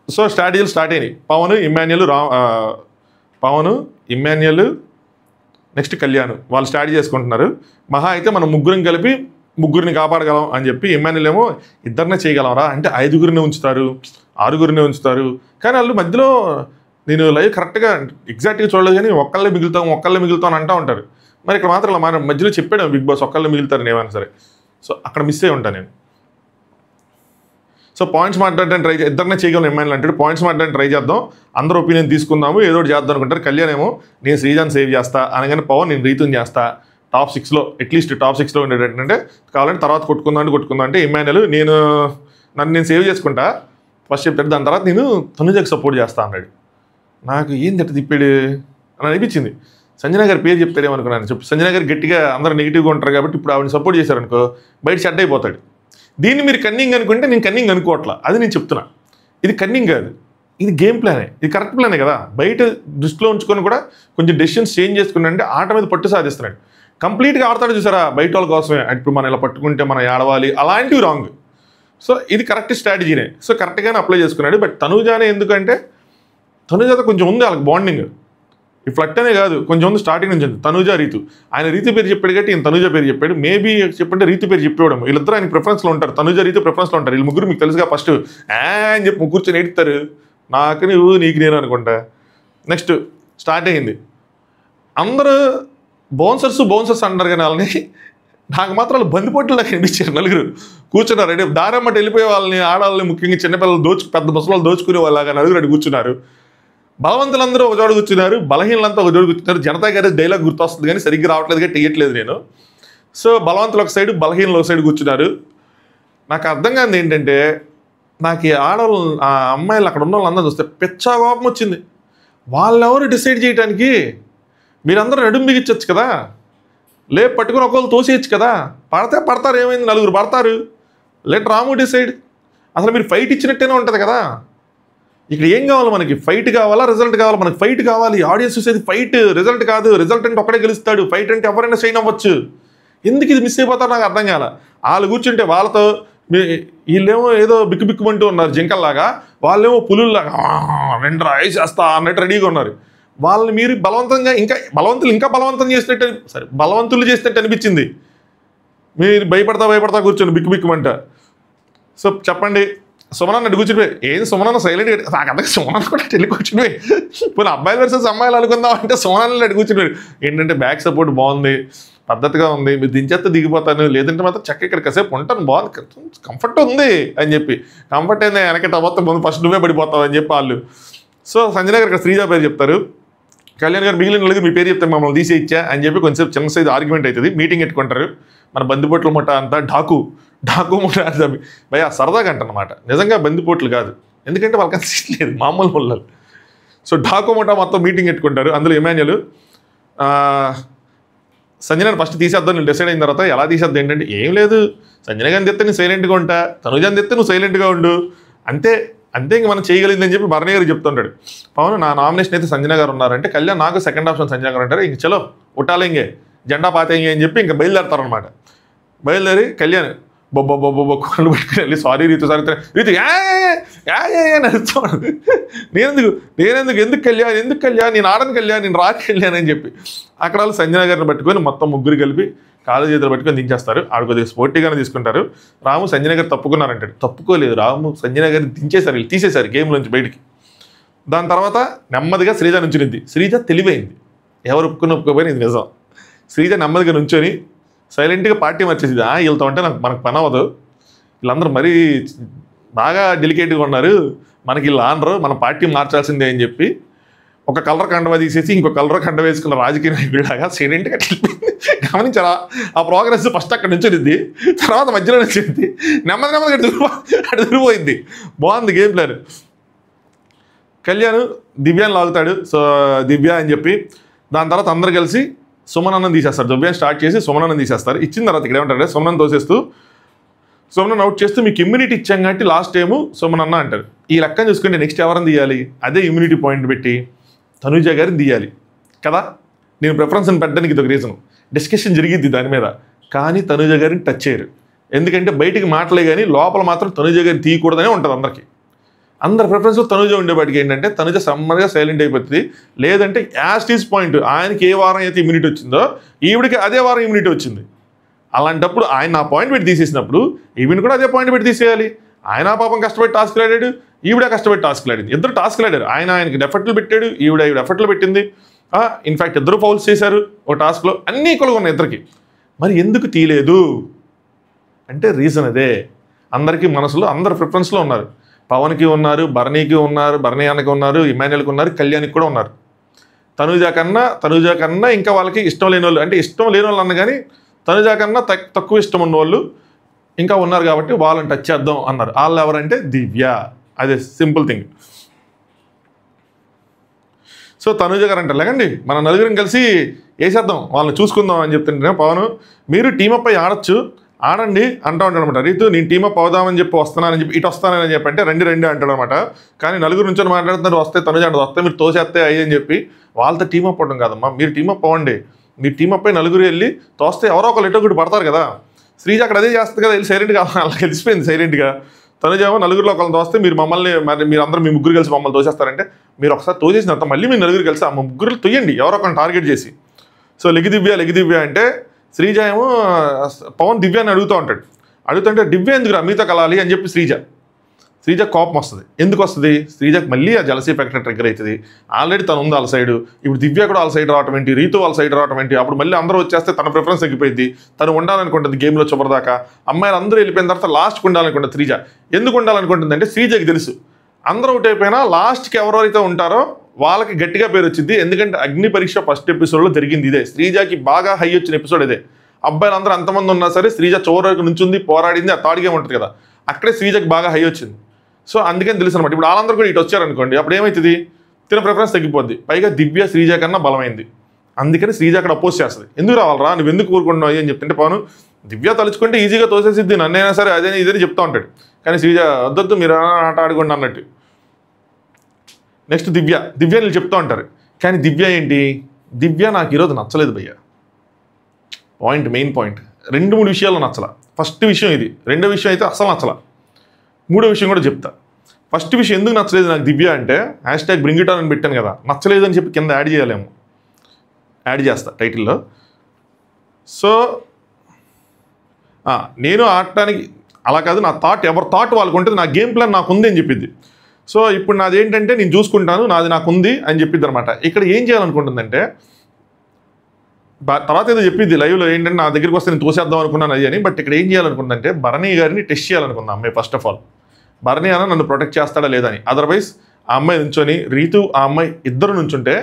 సో స్ట్రాటజీలు స్టార్ట్ అయినాయి. పవన్ ఇమ్మాన్యుయల్ నెక్స్ట్ కళ్యాణ్ వాళ్ళు స్టార్ట్ చేసుకుంటున్నారు. మహా అయితే మనం ముగ్గురిని కాపాడగలం అని చెప్పి ఇమ్మాన్యుయల్ ఏమో ఇద్దరినే చేయగలరా అంటే 5గురిని ఉంచుతారు, 6గురిని ఉంచుతారు. కానీ వాళ్ళు మధ్యలో నేను లైవ్ కరెక్ట్గా ఎగ్జాక్ట్గా చూడలేదు కానీ ఒక్కళ్ళే మిగులుతాం అంటూ ఉంటారు. మరి ఇక్కడ మాత్రం మన మధ్యలో చెప్పాడు బిగ్ బాస్ ఒక్కళ్ళే మిగులుతారని ఏమైనా సరే. సో అక్కడ మిస్ అయ్యి ఉంటాను నేను. సో పాయింట్స్ మాట్లాడడానికి ట్రై ఇద్దరినే చేయగలను ఇమ్మాన్యుయల్ అంటాడు. పాయింట్స్ మాట్లాడడానికి ట్రై చేద్దాం, అందరూ ఒపీనియన్ తీసుకుందాము, ఏదో ఒకటి చేద్దాం అనుకుంటారు. కళ్యాణ్ ఏమో నేను శ్రీజాన్ సేవ్ చేస్తా అనగానే పవన్ నేను రీతుని చేస్తా, టాప్ 6లో అట్లీస్ట్ టాప్ 6లో ఉండేటంటే కావాలంటే తర్వాత కొట్టుకుందాం అంటే ఇమ్మాన్యుయల్ నేను సేవ్ చేసుకుంటా ఫస్ట్ చెప్తాడు, దాని తర్వాత నేను తనుజకి సపోర్ట్ చేస్తా అన్నాడు. నాకు ఏంది అట్లా తిప్పాడు అని అనిపించింది. సంజన గారి పేరు చెప్తాడేమనుకున్నాను. సంజన గారు గట్టిగా అందరూ నెగిటివ్గా ఉంటారు కాబట్టి ఇప్పుడు ఆవిడని సపోర్ట్ చేశారనుకో బయట షట్ అయిపోతాడు. దీన్ని మీరు కన్నింగ్ అనుకుంటే నేను కన్నింగ్ అనుకోవట్లా, అది నేను చెప్తున్నా. ఇది కన్నింగ్ కాదు, ఇది గేమ్ ప్లానే, ఇది కరెక్ట్ ప్లానే కదా. బయట దృష్టిలో ఉంచుకొని కూడా కొంచెం డెసిషన్స్ చేంజ్ చేసుకున్నాడంటే ఆట మీద పట్టు సాధిస్తున్నాడు. కంప్లీట్గా ఆడతాడు చూసారా బయట వాళ్ళ కోసమే, ఇప్పుడు మనం ఇలా పట్టుకుంటే మనం ఏడవాలి అలాంటివి రాంగ్. సో ఇది కరెక్ట్ స్ట్రాటజీనే. సో కరెక్ట్గానే అప్లై చేసుకున్నాడు. బట్ తనుజానే ఎందుకంటే తనుజాతో కొంచెం ఉంది వాళ్ళకి బాండింగ్, ఈ ఫ్లట్ అనే కాదు కొంచెం ఉంది స్టార్టింగ్ నుంచి. తనుజా రీతు, ఆయన రీతు పేరు చెప్పాడు కాబట్టి ఈయన తనుజా పేరు చెప్పాడు. మేబీ చెప్పంటే రీతు పేరు చెప్పేవాడు. వీళ్ళిద్దరు ఆయన ప్రిఫరెన్స్లో ఉంటారు, తనుజా రీతు ప్రిఫరెన్స్లో ఉంటారు. వీళ్ళు ముగ్గురు మీకు తెలుసుగా ఫస్ట్ అని చెప్పి కూర్చొని ఎడుతారు, నాకు నువ్వు నీకు నేను అనుకుంటా. నెక్స్ట్ స్టార్ట్ అయ్యింది, అందరూ బౌన్సర్స్ అంటారు కానీ వాళ్ళని నాకు మాత్రం వాళ్ళు బందిపోట్లలో కనిపించారు. నలుగురు కూర్చున్నారు, అంటే దారమ్మటి వెళ్ళిపోయే వాళ్ళని, ఆడవాళ్ళని, ముఖ్యంగా చిన్నపిల్లలు పెద్ద ముసలాళ్ళు దోచుకునే వాళ్ళగా నలుగురు అటు కూర్చున్నారు. బలవంతులందరూ ఒక చోటు కూర్చున్నారు, బలహీనలంతా ఒక చోటు కూర్చున్నారు. జనతా గారి డైలాగ్ గుర్తొస్తుంది కానీ సరిగ్గా రావట్లేదు కాబట్టి తీయట్లేదు నేను. సో బలవంతులు ఒక సైడ్, బలహీనలు ఒక సైడ్ కూర్చున్నారు. నాకు అర్థం కాదు ఏంటంటే నాకు ఈ ఆడవాళ్ళు ఆ అమ్మాయిలు అక్కడ ఉన్న వాళ్ళందరూ చూస్తే పిచ్చా కోపం వచ్చింది. వాళ్ళెవరు డిసైడ్ చేయడానికి? మీరందరూ నడుము బిగించవచ్చు కదా, పట్టుకుని ఒకళ్ళు తోసేయచ్చు కదా. పడితే పడతారు, ఏమైంది, నలుగురు పడతారు. రాము డిసైడ్. అసలు మీరు ఫైట్ ఇచ్చినట్టేనే ఉంటుంది కదా. ఇక్కడ ఏం కావాలి మనకి? ఫైట్ కావాలా, రిజల్ట్ కావాలా? మనకి ఫైట్ కావాలి. ఆడియన్స్ చూసేది ఫైట్, రిజల్ట్ కాదు. రిజల్ట్ అంటే ఒక్కడే గెలుస్తాడు, ఫైట్ అంటే ఎవరైనా సైన్ అవ్వచ్చు. ఎందుకు ఇది మిస్ అయిపోతారు నాకు అర్థం కాల. వాళ్ళు కూర్చుంటే వాళ్ళతో వీళ్ళేమో ఏదో బిక్కుబిక్కుమంటూ ఉన్నారు జింకల్లాగా, వాళ్ళేమో పులుల్లాగా వెంటరా వేసేస్తా అన్నట్టు రెడీగా ఉన్నారు. వాళ్ళని మీరు బలవంతంగా ఇంకా బలవంతం చేసినట్టు, సరే బలవంతులు చేసినట్టు అనిపించింది. మీరు భయపడతా కూర్చొని బిక్కుబిక్కుమంట. సో చెప్పండి, సుమనన్న అడ్డు కూర్చునిపోయి, ఏం సుమనన్న సైలెంట్గా, నాకు అంతగా సుమనన్న కూడా వెళ్ళి కూర్చునిపోయి, ఇప్పుడు అబ్బాయిలు వర్సెస్ అమ్మాయిలు అనుకుందాం అంటే సుమనన్న అడ్డు కూర్చునిపోయి, ఏంటంటే బ్యాక్ సపోర్ట్ బాగుంది, పద్ధతిగా ఉంది, మీరు దించేస్తే దిగిపోతాను, లేదంటే మాత్రం చక్క ఇక్కడ కాసేపు ఉంటాను, బాగుంది, కంఫర్ట్ ఉంది అని చెప్పి. కంఫర్ట్ అయితే వెనకట మొత్తం ముందు ఫస్ట్ నువ్వే పడిపోతావు అని చెప్పి వాళ్ళు. సో సంజన గారు ఇక్కడ శ్రీజ పేరు చెప్తారు, కళ్యాణ్ గారు మిగిలిన వాళ్ళకి మీ పేరు చెప్తే మమ్మల్ని తీసి ఇచ్చా అని చెప్పి కొంచెం చిన్న సైజ్ ఆర్గ్యుమెంట్ అవుతుంది. మీటింగ్ పెట్టుకుంటారు. మన బందిపోట్ల ముఠ అంతా ఢాకు ముఠ అంటే భయ సరదాగా అంటనమాట, నిజంగా బందిపోట్లు కాదు, ఎందుకంటే వాళ్ళకి సీట్ లేదు, మామూలు ముళ్ళలు. సో ఢాకు ముఠ మొత్తం మీటింగ్ పెట్టుకుంటారు. అందులో ఇమాన్యుల్ సంజనని ఫస్ట్ తీసేద్దాం నేను డిసైడ్ అయిన తర్వాత, ఎలా తీసేద్దాం ఏంటంటే, ఏం లేదు సంజన గారిని తెస్తే నేను సైలెంట్గా ఉంటా, తనుజాని తెస్తే నువ్వు సైలెంట్గా ఉండు, అంతే ఇంక మనం చేయగలిగిందని చెప్పి భరణి గారు చెప్తుంటాడు. పవన్ నా నామినేషన్ అయితే సంజన గారు ఉన్నారంటే, కళ్యాణ్ నాకు సెకండ్ ఆప్షన్ సంజన గారు అంటారు. ఇంక చలో ఉట్టాలింగే జెండా పాతేంగే అని చెప్పి ఇంకా బయలుదేరతారనమాట. బయలుదేరి కళ్యాణ్ బొబ్బ కళ్ళు పెట్టుకుని వెళ్ళి, సారీ రీతు నడుస్తాడు. ఎందుకు కళ్యాణ్ నేను ఆడను కళ్యాణ్, నేను రాకి కళ్యాణ్ అని చెప్పి అక్కడ వాళ్ళు సంజన గారిని పట్టుకొని మొత్తం ముగ్గురు కలిపి కాలు చేతులు పట్టుకొని దించేస్తారు. ఆడ కొద్దిగా స్పోర్టీగానే తీసుకుంటారు. రాము సంజన గారు తప్పుకున్నారంటాడు. తప్పుకోలేదు, రాము సంజన గారిని దించేశారు, వీళ్ళు తీసేశారు గేమ్ నుంచి బయటికి. దాని తర్వాత నెమ్మదిగా శ్రీజ నుంచునిద్ది. శ్రీజ తెలివైంది, ఎవరు ఒప్పుకోపోయినా ఇది నిజం. శ్రీజ నెమ్మదిగా నుంచొని సైలెంట్గా పార్టీ మార్చేసింది. వీళ్ళతో ఉంటే మనకు పని అవ్వదు, వీళ్ళందరూ మరీ బాగా డెలికేట్గా ఉన్నారు, మనకి వీళ్ళు ఆనరు, మన పార్టీ మార్చాల్సిందే అని చెప్పి ఒక కలర్ కండవ తీసేసి ఇంకో కలర్ కండవ వేసుకున్న రాజకీయ నాయకుడిలాగా సైలెంట్గా గమనించారా? ఆ ప్రోగ్రెస్ ఫస్ట్ అక్కడ నుంచునిద్ది, తర్వాత మధ్యలో నుంచింది, నెమ్మదిగా దిగిపోయింది. బాగుంది గేమ్ ప్లాన్. కళ్యాణ్ దివ్యాన్ని లాగుతాడు. సో దివ్య అని చెప్పి దాని తర్వాత అందరు కలిసి సుమనన్నం తీసేస్తారు. దివ్యాన్ని స్టార్ట్ చేసి సుమనన్నం తీసేస్తారు. ఇచ్చిన తర్వాత ఇక్కడ ఏమంటారు, సుమనన్ను తోసేస్తూ సుమనన్ను అవుట్ చేస్తూ మీకు ఇమ్యూనిటీ ఇచ్చాం కాబట్టి లాస్ట్ టైము సుమనన్న అంటారు. ఈ లెక్కను చూసుకుంటే నెక్స్ట్ ఎవరిని తీయాలి? అదే ఇమ్యూనిటీ పాయింట్ పెట్టి తనుజ గారిని తీయాలి కదా. నేను ప్రిఫరెన్స్ని పెట్టడానికి ఇది ఒక రీజన్. డిస్కషన్ జరిగిద్ది దాని మీద, కానీ తనుజ గారిని టచ్ చేయరు. ఎందుకంటే బయటికి మాటలే కానీ లోపల మాత్రం తనుజ గారిని తీయకూడదనే ఉంటుంది అందరికీ. అందరి ప్రిఫరెన్స్ తనుజ ఉండేవాటికి ఏంటంటే తనుజ సమ్మర్గా సైలెంట్ అయిపోతుంది, లేదంటే యాస్టీస్ పాయింట్ ఆయనకి ఏ వారం అయితే ఇమ్యూనిటీ వచ్చిందో ఈవిడికి అదే వారం ఇమ్యూనిటీ వచ్చింది. అలాంటప్పుడు ఆయన ఆ పాయింట్ పెట్టి తీసేసినప్పుడు ఈవిని కూడా అదే పాయింట్ పెట్టి తీసేయాలి. ఆయన పాపం కష్టపడి టాస్క్ ఆడాడు, ఈవిడ కష్టపడి టాస్క్ ఆడింది. ఇద్దరు టాస్క్ ఆడారు. ఆయనకి ఎఫర్ట్లు పెట్టాడు, ఈవిడ ఎఫర్ట్లు పెట్టింది. ఇన్ఫ్యాక్ట్ ఇద్దరు ఫౌల్స్ చేశారు ఒక టాస్క్లో, అన్నీ ఈక్వల్గా ఉన్నాయి ఇద్దరికి. మరి ఎందుకు తీయలేదు అంటే రీజన్ అదే. అందరికీ మనసులో అందరు ప్రిఫరెన్స్లో ఉన్నారు. పవన్కి ఉన్నారు, భరణికి ఉన్నారు, భరణి అన్నకి ఉన్నారు, ఇమాన్యుల్కి ఉన్నారు, కళ్యాణ్కి కూడా ఉన్నారు. తనుజ కన్నా ఇంకా వాళ్ళకి ఇష్టం లేని వాళ్ళు, అంటే ఇష్టం లేని వాళ్ళు అన్న కానీ తనుజ కన్నా తక్కువ ఇష్టం ఉన్న వాళ్ళు ఇంకా ఉన్నారు కాబట్టి వాళ్ళని టచ్ చేద్దాం అన్నారు. వాళ్ళు ఎవరంటే దివ్య. అదే సింపుల్ థింగ్. సో తనుజ గారు అంటే లేకండి మన నలుగురిని కలిసి వేసేద్దాం, వాళ్ళని చూసుకుందాం అని చెప్తుంటే పవన్ మీరు టీమప్ అయి ఆడండి అంటూ ఉంటాడు అనమాట. రీతు నేను టీమప్ అవుదామని చెప్పి వస్తున్నానని చెప్పి ఇటు వస్తానని చెప్పి అంటే రెండు అంటాడు అనమాట. కానీ నలుగురు నుంచి మాట్లాడుతున్నారు, వస్తే తనుజ అంటే వస్తే మీరు తోసేస్తే అయ్యి అని చెప్పి వాళ్ళతో టీమప్ అవ్వడం కాదమ్మా, మీరు టీమప్ అవ్వండి. మీరు టీమప్ అయి నలుగురు వెళ్ళి తోస్తే ఎవరో ఒకళ్ళు ఎటో ఒకటి పడతారు కదా. శ్రీజ అక్కడ అదే చేస్తుంది కదా, వెళ్ళి సైలెంట్గా అలా గెలిచిపోయింది సైలెంట్గా. తనుజేమో నలుగురిలో ఒకళ్ళని తోస్తే మీరు మమ్మల్ని మీరు అందరూ మీ ముగ్గురు కలిసి మమ్మల్ని తోసేస్తారంటే మీరు ఒకసారి తోసేసిన తర్వాత మళ్ళీ మీరు నలుగురు కలిసి ఆ ముగ్గురు తొయ్యండి ఎవరో ఒకరిని టార్గెట్ చేసి. సో లెగి దివ్య అంటే శ్రీజ ఏమో పవన్ దివ్యాన్ని అడుగుతుంటే దివ్య ఎందుకురా మీతో కలాలి అని చెప్పి శ్రీజ కోపం వస్తుంది. ఎందుకు వస్తుంది? శ్రీజకు మళ్ళీ ఆ జలసీ ఫ్యాక్టర్ ట్రిగ్గర్ అవుతుంది. ఆల్రెడీ తను ఉంది వాళ్ళ సైడు, ఇప్పుడు దివ్య కూడా వాళ్ళ సైడ్ రావటం ఏంటి, రీతు వాళ్ళ సైడ్ రావటం ఏంటి, అప్పుడు మళ్ళీ అందరూ వచ్చేస్తే తన ప్రిఫరెన్స్ తగ్గిపోయింది. తను ఉండాలనుకుంటుంది గేమ్లో చివరిదాకా. అమ్మాయిలు అందరూ వెళ్ళిపోయిన తర్వాత లాస్ట్కి ఉండాలనుకుంటుంది శ్రీజ. ఎందుకు ఉండాలనుకుంటుంది అంటే శ్రీజకి తెలుసు అందరూ అవుట్ అయిపోయినా లాస్ట్కి ఎవరైతే ఉంటారో వాళ్ళకి గట్టిగా పేరు వచ్చింది. ఎందుకంటే అగ్ని పరీక్ష ఫస్ట్ ఎపిసోడ్లో జరిగింది ఇదే. శ్రీజకి బాగా హై వచ్చిన ఎపిసోడ్ ఇదే. అబ్బాయిలు అందరూ ఎంతమంది ఉన్నా సరే శ్రీజ చివరి వరకు నుంచుంది, పోరాడింది, ఆ థర్డ్ గేమ్ ఉంటుంది కదా, అక్కడే శ్రీజకి బాగా హై వచ్చింది. సో అందుకని తెలుసు అనమాట. ఇప్పుడు వాళ్ళందరూ కూడా ఇటు వచ్చారనుకోండి, అప్పుడు ఏమవుతుంది, తిన ప్రిఫరెన్స్ తగ్గిపోద్ది. పైగా దివ్య శ్రీజ కన్నా బలమైంది, అందుకని శ్రీజ అక్కడ అపోజ్ చేస్తుంది. ఎందుకు రావాలరా, నువ్వు ఎందుకు కోరుకుంటున్నావు అని చెప్తుంటే పవన్ దివ్య తలుచుకుంటే ఈజీగా తోసేసిద్ది, నన్నైనా సరే అదే ఇదని చెప్తా ఉంటాడు. కానీ శ్రీజ వద్దొద్దు మీరు ఆట ఆడుకోండి అన్నట్టు. నెక్స్ట్ దివ్య వీళ్ళు చెప్తూ ఉంటారు. కానీ దివ్య ఏంటి, దివ్య నాకు ఈరోజు నచ్చలేదు భయ్య. మెయిన్ పాయింట్ 2-3 విషయాలు నచ్చల. ఫస్ట్ విషయం ఇది, రెండో విషయం అయితే అసలు నచ్చల, మూడో విషయం కూడా చెప్తా. ఫస్ట్ విషయం ఎందుకు నచ్చలేదు నాకు దివ్య అంటే, #bringiton అని పెట్టాను కదా, నచ్చలేదు అని చెప్పి కింద యాడ్ చేయాలేమో, యాడ్ చేస్తా టైటిల్లో. సో నేను ఆడటానికి అలా కాదు, నా థాట్ ఎవరి థాట్ వాళ్ళకు ఉంటుంది, నా గేమ్ ప్లాన్ నాకు ఉంది అని చెప్పింది. సో ఇప్పుడు నాది ఏంటంటే నేను చూసుకుంటాను, నాది నాకు ఉంది అని చెప్పిద్ది అనమాట. ఇక్కడ ఏం చేయాలనుకుంటుందంటే, తర్వాత ఏదో చెప్పింది లైవ్లో ఏంటంటే నా దగ్గరికి వస్తే నేను తోసేద్దాం అనుకున్నాను అది అని. బట్ ఇక్కడ ఏం చేయాలనుకుందంటే భరణి గారిని టెస్ట్ చేయాలనుకుంది అమ్మాయి. ఫస్ట్ ఆఫ్ ఆల్ భరణి అన్న నన్ను ప్రొటెక్ట్ చేస్తాడా లేదని. అదర్వైజ్ ఆ అమ్మాయి నుంచొని రీతు ఆ అమ్మాయి ఇద్దరు నుంచుంటే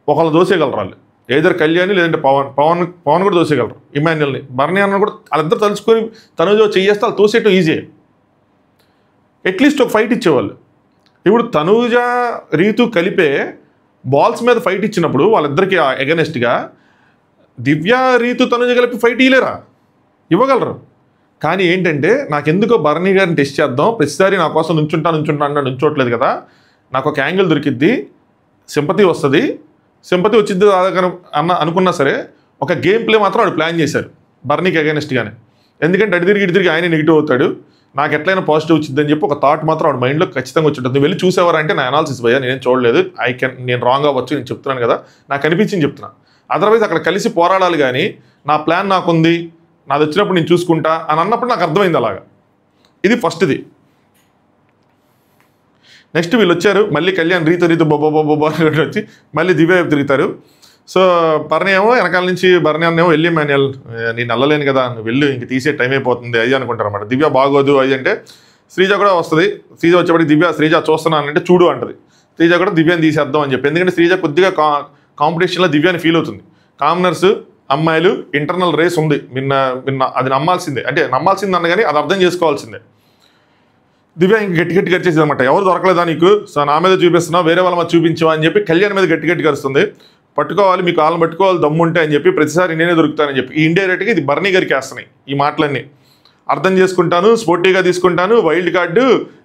ఒకళ్ళు దోసేయగలరు వాళ్ళు, ఏదర్ కళ్యాణి లేదంటే పవన్ కూడా దోసేయగలరు ఇమాన్యుల్ని. భరణి అన్న కూడా వాళ్ళిద్దరు తలుచుకొని తనుజ చెయ్యేస్తే వాళ్ళు తోసేయటం ఈజీ. అట్లీస్ట్ ఒక ఫైట్ ఇచ్చేవాళ్ళు. ఇప్పుడు తనూజ రీతు కలిపే బాల్స్ మీద ఫైట్ ఇచ్చినప్పుడు వాళ్ళిద్దరికి ఎగనెస్ట్గా దివ్య రీతు తనూజ కలిపి ఫైట్ ఇవ్వలేరా, ఇవ్వగలరు. కానీ ఏంటంటే నాకెందుకో భరణి గారిని టెస్ట్ చేద్దాం, ప్రతిసారి నా కోసం నుంచుంటా నుంచోట్లేదు కదా, నాకు ఒక యాంగిల్ దొరికిద్ది, సింపతి వస్తుంది, సింపతి వచ్చింది అన్న అనుకున్నా సరే ఒక గేమ్ ప్లే మాత్రం వాడు ప్లాన్ చేశారు భరణికి అగైనెస్ట్గానే. ఎందుకంటే అటు తిరిగి ఆయన నెగిటివ్ అవుతాడు, నాకు ఎట్లయినా పాజిటివ్ వచ్చిందని చెప్పి ఒక థాట్ మాత్రం వాడు మైండ్లో ఖచ్చితంగా వచ్చి ఉంటుంది. వెళ్ళి చూసేవారంటే నా అనాలిసిస్ భయ్యా, నేనేం చూడలేదు, నేను రాంగ్ అవ్వచ్చు, నేను చెప్తున్నాను కదా, నాకు అనిపించింది చెప్తున్నా. అదర్వైజ్ అక్కడ కలిసి పోరాడాలి కానీ నా ప్లాన్ నాకుంది, నాది వచ్చినప్పుడు నేను చూసుకుంటా అని అన్నప్పుడు నాకు అర్థమైంది అలాగా. ఇది ఫస్ట్ది. నెక్స్ట్ వీళ్ళు వచ్చారు, మళ్ళీ కళ్యాణ్ రీతు బొబ్బో వచ్చి మళ్ళీ దివ్య వైపు తిరుగుతారు. సో భరణి ఏమో వెనకాల నుంచి భరణి అన్నేమో వెళ్ళి మాన్యువల్ నేను వెళ్ళలేను కదా, నువ్వు వెళ్ళు, ఇంక తీసే టైం అయిపోతుంది అది అనుకుంటారు అన్నమాట. దివ్య బాగోదు అది అంటే శ్రీజ కూడా వస్తుంది. శ్రీజ వచ్చేప్పటికి దివ్య శ్రీజ చూస్తున్నానంటే చూడు అంటది. శ్రీజ కూడా దివ్యాన్ని తీసేద్దాం అని చెప్పి, ఎందుకంటే శ్రీజ కొద్దిగా కాంపిటీషన్లో దివ్యాన్ని ఫీల్ అవుతుంది. కామనర్స్ అమ్మాయిలు ఇంటర్నల్ రేస్ ఉంది, నిన్న అది నమ్మాల్సిందే, అంటే నమ్మాల్సింది అన్న కానీ అది అర్థం చేసుకోవాల్సిందే. దివ్య ఇంక గట్టి వచ్చేసింది అనమాట, ఎవరు దొరకలేదా నీకు, సో నా మీద చూపిస్తున్నావు, వేరే వాళ్ళ మీద చూపించావా అని చెప్పి కళ్యాణ్ మీద గట్టి కరుస్తుంది. పట్టుకోవాలి, మీకు వాళ్ళని పట్టుకోవాలి దమ్ముంటే అని చెప్పి, ప్రతిసారి నేనే దొరుకుతానని చెప్పి. ఈ ఇండైరెక్ట్గా ఇది భరణి గారికి వేస్తున్నాయి ఈ మాటలన్నీ. అర్థం చేసుకుంటాను, స్పోర్టివ్గా తీసుకుంటాను, వైల్డ్ కార్డు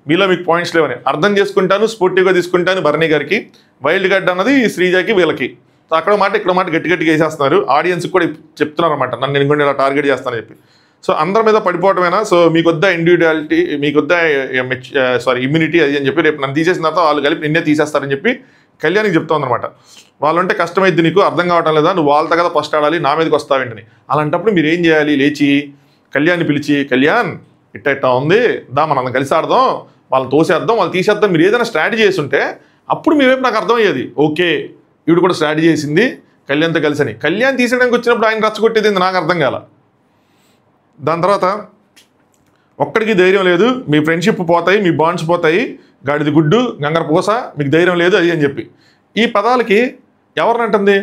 మీలో మీకు పాయింట్స్ లేవని అర్థం చేసుకుంటాను, స్పోర్టివ్గా తీసుకుంటాను భరణి గారికి, వైల్డ్ కార్డు అన్నది శ్రీజకి వీళ్ళకి. అక్కడ మాట ఇక్కడ మాట గట్టిగా వేసేస్తున్నారు. ఆడియన్స్కి కూడా చెప్తున్నారు అనమాట, నన్ను నేను ఇలా టార్గెట్ చేస్తానని చెప్పి. సో అందరి మీద పడిపోవటమేనా, సో మీకు వద్ద ఇండివిజువాలిటీ, మీకు వద్ద ఇమ్యూనిటీ అది అని చెప్పి, రేపు నన్ను తీసేసిన తర్వాత వాళ్ళు కలిపి నిన్నే తీసేస్తారని చెప్పి కళ్యాణ్కి చెప్తామన్నమాట. వాళ్ళు అంటే కష్టమైద్ది, నీకు అర్థం కావటం లేదా, నువ్వు వాళ్ళతో కదా ఫస్ట్ ఆడాలి, నా మీదకి వస్తావేంటని. అలాంటప్పుడు మీరు ఏం చేయాలి, లేచి కళ్యాణ్ని పిలిచి, కళ్యాణ్ ఇట్ట ఉంది దా మనం కలిసి ఆడదాం, వాళ్ళని తోసేద్దాం, వాళ్ళు తీసేద్దాం, మీరు ఏదైనా స్ట్రాటజీ చేసి ఉంటే అప్పుడు మీ వైపు నాకు అర్థమయ్యేది, ఓకే ఈవిడ కూడా స్ట్రాటజీ చేసింది కళ్యాణ్తో కలిసి అని. కళ్యాణ్ తీసేయడానికి వచ్చినప్పుడు ఆయన రచ్చగొట్టేది నాకు అర్థం కాల. దాని తర్వాత ఒక్కడికి ధైర్యం లేదు, మీ ఫ్రెండ్షిప్ పోతాయి, మీ బాండ్స్ పోతాయి, గాడిది గుడ్డు గంగర పూస, మీకు ధైర్యం లేదు అది అని చెప్పి. ఈ పదాలకి ఎవరినంటుంది,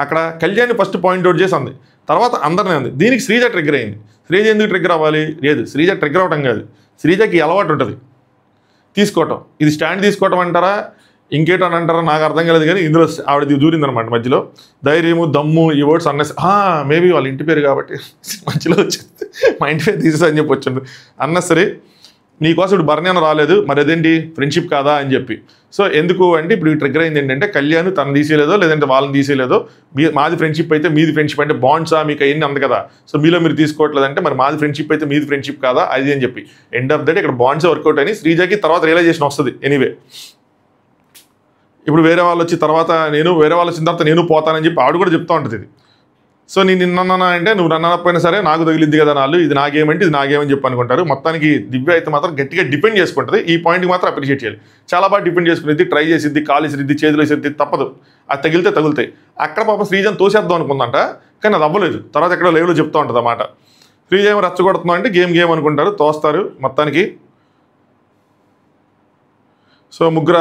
అక్కడ కళ్యాణ్ని ఫస్ట్ పాయింట్అవుట్ చేసి అంది, తర్వాత అందరినీ అంది. దీనికి శ్రీజ ట్రిగ్గర్ అయింది. శ్రీజ ఎందుకు ట్రిగ్గర్ అవ్వాలి, లేదు శ్రీజ ట్రిగ్గర్ అవ్వటం కాదు, శ్రీజకి అలవాటు ఉంటుంది తీసుకోవటం. ఇది స్టాండ్ తీసుకోవటం అంటారా ఇంకేటో అని అంటారా నాకు అర్థం కాలేదు, కానీ ఇందులో ఆవిడ దూరిందనమాట మధ్యలో. ధైర్యము దమ్ము ఈ వర్డ్స్ మేబీ వాళ్ళ ఇంటి పేరు కాబట్టి మధ్యలో వచ్చింది, మా ఇంటి పేరు తీసేసా అని చెప్పి వచ్చింది అన్నసరి. నీకోసం ఇప్పుడు భరణి రాలేదు, మరి అదేంటి ఫ్రెండ్షిప్ కాదా అని చెప్పి. సో ఎందుకు అంటే ఇప్పుడు ట్రిగ్గర్ అయింది ఏంటంటే, కళ్యాణ్ తను తీసేయలేదో లేదంటే వాళ్ళని తీసేయలేదో, మాది ఫ్రెండ్షిప్ అయితే మీది ఫ్రెండ్షిప్ అంటే బాండ్సా మీకు అయ్యింది అంది కదా, సో మీలో మీరు తీసుకోవట్లేదంటే మరి మాది ఫ్రెండ్షిప్ అయితే మీది ఫ్రెండ్షిప్ కాదా అది అని చెప్పి. ఎండ్ ఆఫ్ ద డే ఇక్కడ బాండ్స్ వర్కౌట్ అని శ్రీజకి తర్వాత రియలైజేషన్ వస్తుంది. ఎనీవే ఇప్పుడు వేరే వాళ్ళు వచ్చి తర్వాత వేరే వాళ్ళు వచ్చిన తర్వాత నేను పోతానని చెప్పి ఆవిడ కూడా చెప్తూ ఉంటుంది ఇది. సో నేను నిన్న అంటే నువ్వు నన్ను అనకపోయినా సరే నాకు తగిలిద్ది కదా నాళ్ళు, ఇది నాగేమంటే ఇది నాగేమని చెప్పి అనుకుంటారు. మొత్తానికి దివ్య అయితే మాత్రం గట్టిగా డిపెండ్ చేసుకుంటుంది. ఈ పాయింట్కి మాత్రం అప్రిషియేట్ చేయాలి. చాలా బాగా డిపెండ్ చేసుకునేది, ట్రై చేసిద్ది, కాలు వేసిద్ది, చేతులు వేసిద్ది, తప్పదు, అది తగిలితే తగులుతాయి. అక్కడ పాప శ్రీజను తోసేద్దాం అనుకుందంట, కానీ అది అవ్వలేదు. తర్వాత ఎక్కడో లైవ్లో చెప్తూ ఉంటుంది అన్నమాట. శ్రీజ ఏమో రచ్చగొడుతున్నాం అంటే గేమ్ అనుకుంటారు, తోస్తారు మొత్తానికి. సో ముగ్గురు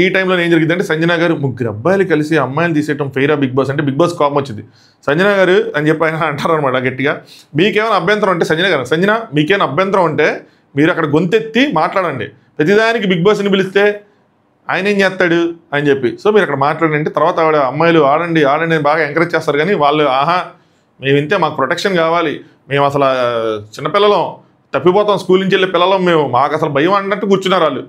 ఈ టైంలో ఏం జరిగిందంటే, సంజన గారు ముగ్గురు అబ్బాయిలు కలిసి అమ్మాయిలు తీసేయటం ఫెయిరా బిగ్ బాస్ అంటే, బిగ్ బాస్ కోపం వచ్చింది. సంజన గారు అని చెప్పి ఆయన అంటారు అనమాట గట్టిగా. మీకేమైనా అభ్యంతరం ఉంటే సంజన మీకేమైనా అభ్యంతరం ఉంటే మీరు అక్కడ గొంతెత్తి మాట్లాడండి. ప్రతిదానికి బిగ్ బాస్ని పిలిస్తే ఆయన ఏం చేస్తాడు అని చెప్పి. సో మీరు అక్కడ మాట్లాడండి. తర్వాత ఆవిడ అమ్మాయిలు ఆడండి ఆడండి అని బాగా ఎంకరేజ్ చేస్తారు. కానీ వాళ్ళు ఆహా మేము ఇంతే, మాకు ప్రొటెక్షన్ కావాలి, మేము అసలు చిన్నపిల్లలం, తప్పిపోతాం స్కూల్ నుంచి వెళ్ళే పిల్లలం, మాకు అసలు భయం అన్నట్టు కూర్చున్నారు వాళ్ళు.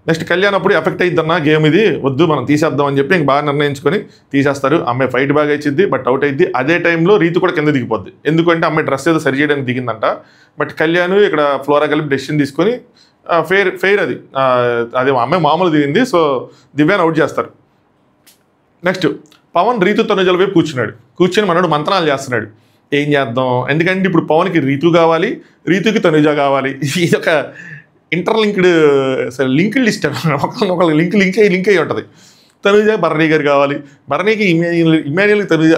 నెక్స్ట్ కళ్యాణ్ అప్పుడు ఎఫెక్ట్ అయిద్దన్న గేమ్, ఇది వద్దు మనం తీసేద్దాం అని చెప్పి ఇంక బాగా నిర్ణయించుకొని తీసేస్తారు. అమ్మాయి ఫైట్ బాగా ఇచ్చింది, బట్ అవుట్ అయింది. అదే టైంలో రీతు కూడా కింద దిగిపోద్ది. ఎందుకంటే అమ్మాయి డ్రెస్ ఏదో సరి చేయడానికి దిగిందంట. బట్ కళ్యాణ్ ఇక్కడ ఫ్లోరా కలిపి డెసిషన్ తీసుకొని ఫెయిర్ అది అదే అమ్మాయి మామూలు దిగింది. సో దివ్యాన్ని అవుట్ చేస్తారు. నెక్స్ట్ పవన్ రీతు తనుజల వైపు కూర్చొని మనోడు మంత్రాలు చేస్తున్నాడు. ఏం చేద్దాం, ఎందుకంటే ఇప్పుడు పవన్కి రీతు కావాలి, రీతుకి తనుజ కావాలి. ఇది ఒక ఇంటర్లింక్డ్ లింక్డ్ లిస్ట్ ఒకళ్ళ లింక్ అయ్యి ఉంటుంది. తనుజ భరణి గారు కావాలి, భరణికి ఇమాన్యుయల్కి తనుజ,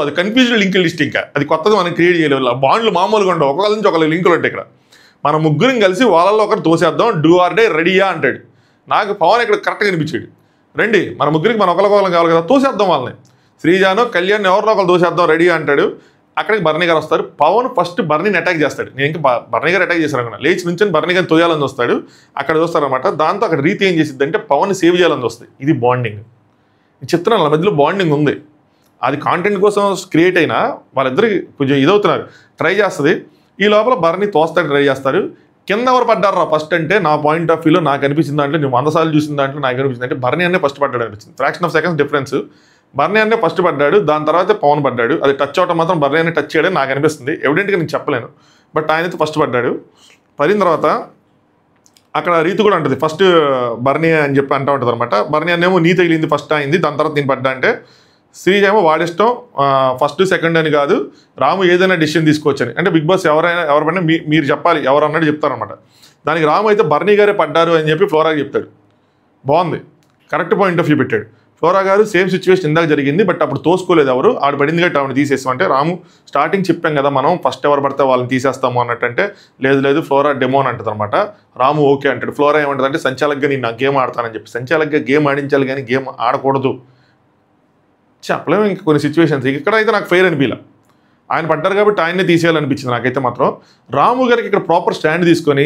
అది కన్ఫ్యూజ్డ్ లింక్డ్ లిస్ట్. ఇంకా అది కొత్తది మనం క్రియేట్ చేయలేదు. బాండ్లు మామూలుగా ఉండవు, ఒకళ్ళ నుంచి ఒకళ్ళ లింకులు ఉంటాయి. ఇక్కడ మనం ముగ్గురం కలిసి వాళ్ళల్లో ఒకరు తోసేద్దాం, డూ ఆర్ డే రెడీయా అంటాడు. నాకు పవన్ ఇక్కడ కరెక్ట్గా అనిపించాడు. రండి మన ముగ్గురికి మన ఒకరికొకరు కావాలి కదా, తోసేద్దాం వాళ్ళని, శ్రీజాను కళ్యాణ్ ఎవరిలో ఒకరు తోసేద్దాం రెడీ అంటాడు. అక్కడికి భరణి గారు వస్తారు. పవన్ ఫస్ట్ భరణిని అటాక్ చేస్తాడు. నేను ఇంకా భరణి గారు అటాక్ చేశాను అనుకున్నా. లేచి నుంచి భరణి గారిని తోయాలని వస్తాడు. అక్కడ చూస్తారనమాట. దాంతో అక్కడ రీతి ఏం చేసిద్ది అంటే పవన్ సేవ్ చేయాలని వస్తుంది. ఇది బాండింగ్. చెప్తున్నాను వాళ్ళ మధ్యలో బాండింగ్ ఉంది. అది కాంటెంట్ కోసం క్రియేట్ అయినా వాళ్ళిద్దరికి కొంచెం ఇదవుతున్నారు, ట్రై చేస్తుంది. ఈ లోపల భరణి తోస్తాడు, ట్రై చేస్తారు. కింద ఎవరు పడ్డారా ఫస్ట్ అంటే నా పాయింట్ ఆఫ్ వ్యూలో నాకు అనిపించిన దాంట్లో, నేను 100 సార్లు చూసిన దాంట్లో నాకు అనిపించింది అంటే భరణి అనే ఫస్ట్ పడ్డాడు అనిపించింది. Fraction of seconds difference. Bharani అనే ఫస్ట్ పడ్డాడు, దాని తర్వాత పవన్ పడ్డాడు. అది టచ్ అవటం మాత్రం భరణి అనే టచ్ చేయడం నాకు అనిపిస్తుంది. ఎవిడెంట్గా నేను చెప్పలేను, బట్ ఆయనైతే ఫస్ట్ పడ్డాడు. పడిన తర్వాత అక్కడ రీతి కూడా ఉంటుంది ఫస్ట్ భరణి అని చెప్పి అంటూ ఉంటుంది అనమాట. భరణి అనేమో నీ తగిలింది ఫస్ట్ అయింది, దాని తర్వాత నేను పడ్డా అంటే శ్రీజ ఏమో వాడిష్టం, ఫస్ట్ సెకండ్ అని కాదు, రాము ఏదైనా డిసిషన్ తీసుకోవచ్చని. అంటే బిగ్ బాస్ ఎవరైనా మీరు చెప్పాలి ఎవరు అన్నట్టు చెప్తారనమాట. దానికి రాము అయితే భరణి గారే పడ్డారు అని చెప్పి ఫ్లోరాకి చెప్తాడు. బాగుంది, కరెక్ట్ పాయింట్ ఆఫ్ వ్యూ పెట్టాడు. ఫ్లోరా గారు సేమ్ సిచ్యువేషన్ ఇందాక జరిగింది, బట్ అప్పుడు తోసుకోలేదు ఎవరు, ఆవిడ పడింది కాబట్టి ఆవిడ తీసేస్తామంటే రాము స్టార్టింగ్ చెప్పాం కదా మనం ఫస్ట్ ఎవరు పడితే వాళ్ళని తీసేస్తాము అన్నట్టంటే లేదు ఫ్లోరా డెమో అని అంటుంది అనమాట. రాము ఓకే అంటాడు. ఫ్లోరా ఏమంటుంది అంటే సంచాలకుగా నేను నా గేమ్ ఆడతానని చెప్పి. సంచాలకుగా గేమ్ ఆడించాలి కానీ గేమ్ ఆడకూడదు చెప్పలేము. ఇంకా కొన్ని సిచ్యువేషన్స్ ఇక్కడైతే నాకు ఫెయిర్ అనిపించలే. ఆయన పడ్డారు కాబట్టి ఆయన్నే తీసేయాలనిపించింది నాకైతే మాత్రం. రాము గారికి ఇక్కడ ప్రాపర్ స్టాండ్ తీసుకొని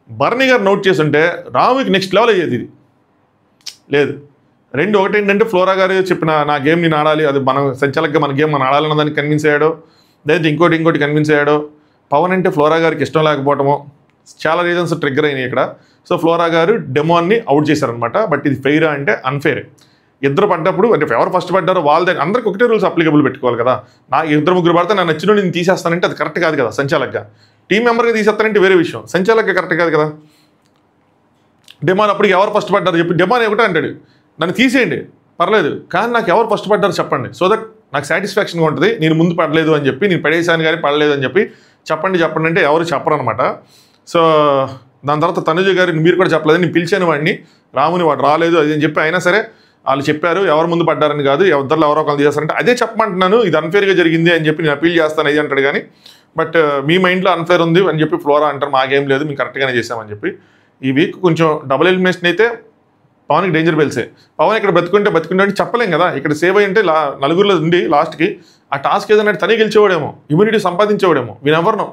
భరణి గారు నోట్ చేస్తుంటే రాముకి నెక్స్ట్ లెవెల్ అయ్యేది. ఇది లేదు. రెండు ఒకటి ఏంటంటే ఫ్లోరా గారు చెప్పిన నా గేమ్ నేను ఆడాలి, అది మనం సంచాలకుగా మన గేమ్ మనం ఆడాలన్న దానికి కన్విన్స్ అయ్యాడో, లేదా ఇంకోటి కన్విన్స్ అయ్యాడో. పవన్ అంటే ఫ్లోరా గారికి ఇష్టం లేకపోవటమో చాలా రీజన్స్ ట్రిగ్గర్ అయినాయి ఇక్కడ. సో ఫ్లోరా గారు డెమోన్ని అవుట్ చేశారనమాట. బట్ ఇది ఫెయిరా అంటే అన్ఫెయిర్. ఇద్దరు పడ్డప్పుడు అంటే ఎవరు ఫస్ట్ పడ్డారో వాళ్ళ అందరికి ఒకటే రూల్స్ అప్లికబుల్ పెట్టుకోవాలి కదా. నాకు ఇద్దరు ముగ్గురు పడితే నాకు నచ్చిన నేను తీసేస్తానంటే అది కరెక్ట్ కాదు కదా. సంచాలకుగా టీం మెంబర్గా తీసేస్తానంటే వేరే విషయం, సంచాలకుగా కరెక్ట్ కాదు కదా. డెమాన్ అప్పటికి ఎవరు ఫస్ట్ పడ్డారు చెప్పి డెమాన్ ఒకటే అంటాడు, నన్ను తీసేయండి పర్లేదు కానీ నాకు ఎవరు ఫస్ట్ పడ్డారు చెప్పండి, సో దట్ నాకు సాటిస్ఫాక్షన్గా ఉంటుంది. నేను ముందు పడలేదు అని చెప్పి, నేను పడేసాను కానీ పడలేదు అని చెప్పి చెప్పండి అంటే ఎవరు చెప్పరు అనమాట. సో దాని తర్వాత తనుజ గారు మీరు కూడా చెప్పలేదు, నేను పిలిచాను వాడిని రాముని, వాడు రాలేదు అది అని చెప్పి. అయినా సరే వాళ్ళు చెప్పారు ఎవరు ముందు పడ్డారని కాదు, ఇద్దరు ఎవరో ఒకళ్ళు చేస్తారంటే అదే చెప్పమంటున్నాను, ఇది అన్ఫేర్గా జరిగింది అని చెప్పి నేను అపీల్ చేస్తాను ఇది అంటాడు. కానీ బట్ మీ మైండ్లో అన్ఫేర్ ఉంది అని చెప్పి ఫ్లోరా అంటారు, మాకేం లేదు మేము కరెక్ట్గానే చేసామని చెప్పి. ఈ వీక్ కొంచెం డబుల్ ఎలిమినేషన్ అయితే పవన్కి డేంజర్ బెల్సే. పవన్ ఇక్కడ బతుకుంటే అంటే చెప్పలేం కదా. ఇక్కడ సేవ్ అయ్యి ఉంటే నలుగురిలో ఉండి లాస్ట్కి ఆ టాస్క్ ఏదైనా తనే గెలిచేవాడేమో, ఇమ్యూనిటీ సంపాదించేవాడేమో, వినెవర్నో.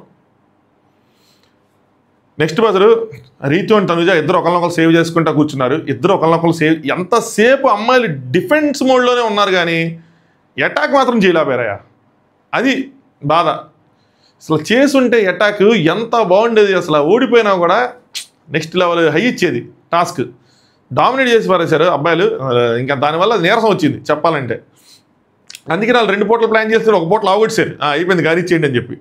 నెక్స్ట్ బదులు రీతు అండ్ తనుజ ఇద్దరు ఒకరినొకరు సేవ్ చేసుకుంటూ కూర్చున్నారు. ఇద్దరు ఒకరినొకరు సేవ్, ఎంతసేపు అమ్మాయిలు డిఫెన్స్ మోడ్లోనే ఉన్నారు కానీ అటాక్ మాత్రం చేయలేపారయ్యా. అది బాధ. అసలు చేసుంటే అటాక్ ఎంత బాగుండేది. అసలు ఓడిపోయినా కూడా నెక్స్ట్ లెవెల్ హై ఇచ్చేది టాస్క్. డామినేట్ చేసి పారేశారు అబ్బాయిలు. ఇంకా దానివల్ల నీరసం వచ్చింది చెప్పాలంటే. అందుకే వాళ్ళు 2 పూటలు ప్లాన్ చేస్తారు, ఒక పూటలు ఆగొచ్చారు, అయిపోయింది గారి ఇచ్చేయండి అని చెప్పి.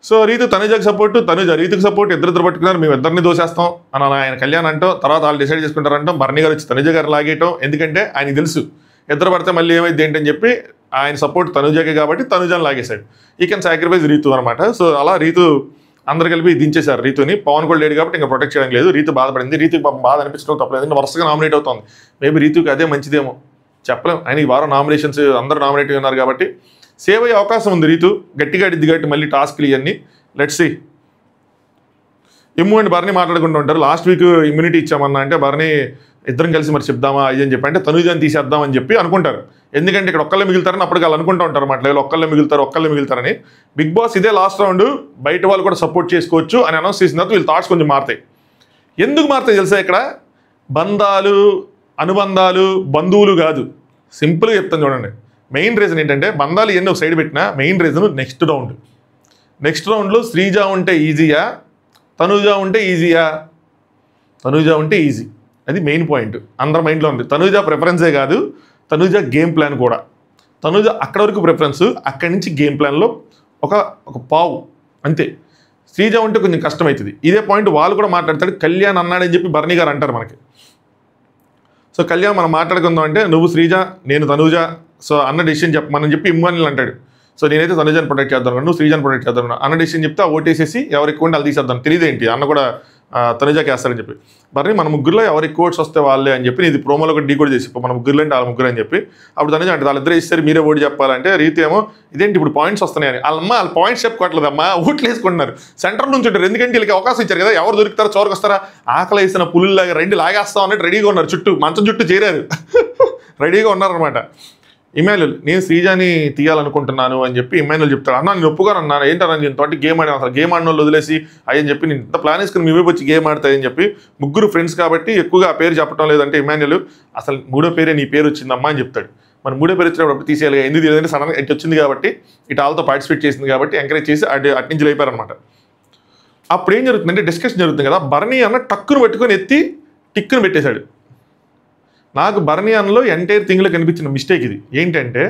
సో రీతు తనుజకి సపోర్టు, తనుజ రీతుకి సపోర్ట్, ఇద్దరు పట్టుకున్నారు, మేము ఇద్దరిని దోసేస్తాం అని ఆయన కళ్యాణ్ అంటాం. తర్వాత వాళ్ళు డిసైడ్ చేసుకుంటారంటాం. భరణి గారు వచ్చి తనుజ గారు లాగేయటం, ఎందుకంటే ఆయనకి తెలుసు ఇద్దరు పడితే మళ్ళీ ఏమైంది ఏంటని చెప్పి ఆయన సపోర్ట్ తనుజకి కాబట్టి తనుజని లాగేశాడు. ఈ కెన్ సాక్రిఫైస్ రీతు అనమాట. సో అలా రీతు అందరు కలిపి దించేశారు రీతుని. పవన్ కూడా లేడు కాబట్టి ఇంకా ప్రొటెక్ట్ చేయడం లేదు. రీతు బాధపడింది. రీతుకి బాధ అనిపించడం తప్పలేదు, ఇంకా వరుసగా నామినేట్ అవుతుంది. మేబీ రీతుకి అదే మంచిదేమో చెప్పలేం. ఆయన ఈ వారం నామినేషన్స్ అందరూ నామినేట్ ఉన్నారు కాబట్టి సేవ్ అయ్యే అవకాశం ఉంది. రీతు గట్టిగా అడిద్ది కాబట్టి మళ్ళీ టాస్క్లు ఇవన్నీ లెట్స్ సీ. ఇమ్ము అండ్ భరణి మాట్లాడుకుంటూ ఉంటారు. లాస్ట్ వీక్ ఇమ్యూనిటీ ఇచ్చామన్నా అంటే భరణి ఇద్దరం కలిసి మరి చెప్దామా అది అని చెప్పి, అంటే తనుజాని తీసేద్దామని చెప్పి అనుకుంటారు. ఎందుకంటే ఇక్కడ ఒక్కళ్ళే మిగులుతారని అప్పటికి వాళ్ళు అనుకుంటూ ఉంటారు అన్నమాట, లేదు ఒక్కళ్ళే మిగులుతారని. బిగ్ బాస్ ఇదే లాస్ట్ రౌండ్, బయట వాళ్ళు కూడా సపోర్ట్ చేసుకోవచ్చు అని అనౌన్స్ చేసిన తర్వాత వీళ్ళ థాట్స్ కొంచెం మారుతాయి. ఎందుకు మారుతాయి తెలుసా? ఇక్కడ బంధాలు, అనుబంధాలు, బంధువులు కాదు, సింపుల్గా చెప్తాను చూడండి. మెయిన్ రీజన్ ఏంటంటే, బంధాలు ఎన్ని ఒక సైడ్ పెట్టినా మెయిన్ రీజన్ నెక్స్ట్ రౌండ్లో శ్రీజ ఉంటే ఈజీయా, తనుజ ఉంటే ఈజీయా? తనుజ ఉంటే ఈజీ, అది మెయిన్ పాయింట్ అందరి మైండ్లో ఉంది. తనుజ ప్రిఫరెన్సే కాదు, తనుజ గేమ్ ప్లాన్ కూడా. తనుజ అక్కడ వరకు ప్రిఫరెన్స్, అక్కడి నుంచి గేమ్ ప్లాన్లో ఒక పావు అంతే. శ్రీజ ఉంటే కొంచెం కష్టమవుతుంది. ఇదే పాయింట్ వాళ్ళు కూడా మాట్లాడతాడు. కళ్యాణ్ అన్నాడని చెప్పి భరణి గారు అంటారు మనకి. సో కళ్యాణ్ మనం మాట్లాడుకుందాం అంటే, నువ్వు శ్రీజ నేను తనుజ, సో అన్న డెసిషన్ చెప్పమని చెప్పి ఇమ్మానుయల్ అంటాడు. సో నేనైతే తనుజాని ప్రొటెక్ట్ చేద్దాను, నువ్వు శ్రీజాని ప్రొటెక్ట్ చేద్దాను అన్న డెసిషన్ చెప్తే ఓటేసేసి ఎవరు ఎక్కువ ఉంటే వాళ్ళు తీసేద్దాను, తెలియదు ఏంటి అన్న కూడా తనుజాకి వేస్తారని చెప్పి. మరి మన ముగ్గురులో ఎవరు ఎక్కువ ఓట్స్ వస్తే వాళ్ళే అని చెప్పి ఇది ప్రోమోలో కూడా డీ కూడా చేసి, మన ముగ్గురు అంటే వాళ్ళ ముగ్గురు అని చెప్పి. అప్పుడు తనుజ అంటే వాళ్ళిద్దరు ఇస్తారు మీరే ఓటు చెప్పాలంటే, రీతి ఏమో ఇదేంటి ఇప్పుడు పాయింట్స్ వస్తున్నాయని. వాళ్ళ పాయింట్స్ చెప్పుకోవట్లేదమ్మా, ఓట్లు వేసుకుంటున్నారు. సెంటర్ నుంచి ఉంటారు, ఎందుకంటే వీళ్ళకి అవకాశం ఇచ్చారు కదా, ఎవరు దొరుకుతారో చోరకు వస్తారా, ఆకలి వేసిన పులుల్లాగా రెండు లాగేస్తాం అన్నట్టు రెడీగా ఉన్నారు, చుట్టూ మంచం చుట్టూ చేరారు, రెడీగా ఉన్నారనమాట. ఇమాన్యుల్ నేను శ్రీజాని తీయాలనుకుంటున్నాను అని చెప్పి ఇమాన్యుల్ చెప్తాడు. అన్న నేను ఒప్పుగాను అన్నాను, ఏంటన్నా నేను తోటి గేమ్ ఆడాను, అసలు గేమ్ ఆడిన వాళ్ళు వదిలేసి అని చెప్పి నేను ఇంత ప్లాన్ వేసుకుని మీ వైపు వచ్చి గేమ్ ఆడతాయని చెప్పి, ముగ్గురు ఫ్రెండ్స్ కాబట్టి ఎక్కువగా ఆ పేరు చెప్పడం లేదంటే ఇమాన్యుల్ అసలు మూడో పేరే నీ పేరు వచ్చిందమ్మా అని చెప్తాడు. మరి మూడో పేరు వచ్చినప్పుడు తీసేయాలి, ఎందుకు తెలియదంటే సడన్గా ఇటు వచ్చింది కాబట్టి, ఇటు వాళ్ళతో పార్టిసిపేట్ చేసింది కాబట్టి ఎంకరేజ్ చేసి అటు నుంచి లేపారనమాట. అప్పుడు ఏం జరుగుతుందంటే డిస్కషన్ జరుగుతుంది కదా, భరణి అన్న టక్కును పట్టుకొని ఎత్తి టిక్కును పెట్టేశాడు. నాకు భరణి అన్నలో ఎంటైర్ థింగ్లో కనిపించిన మిస్టేక్ ఇది ఏంటంటే,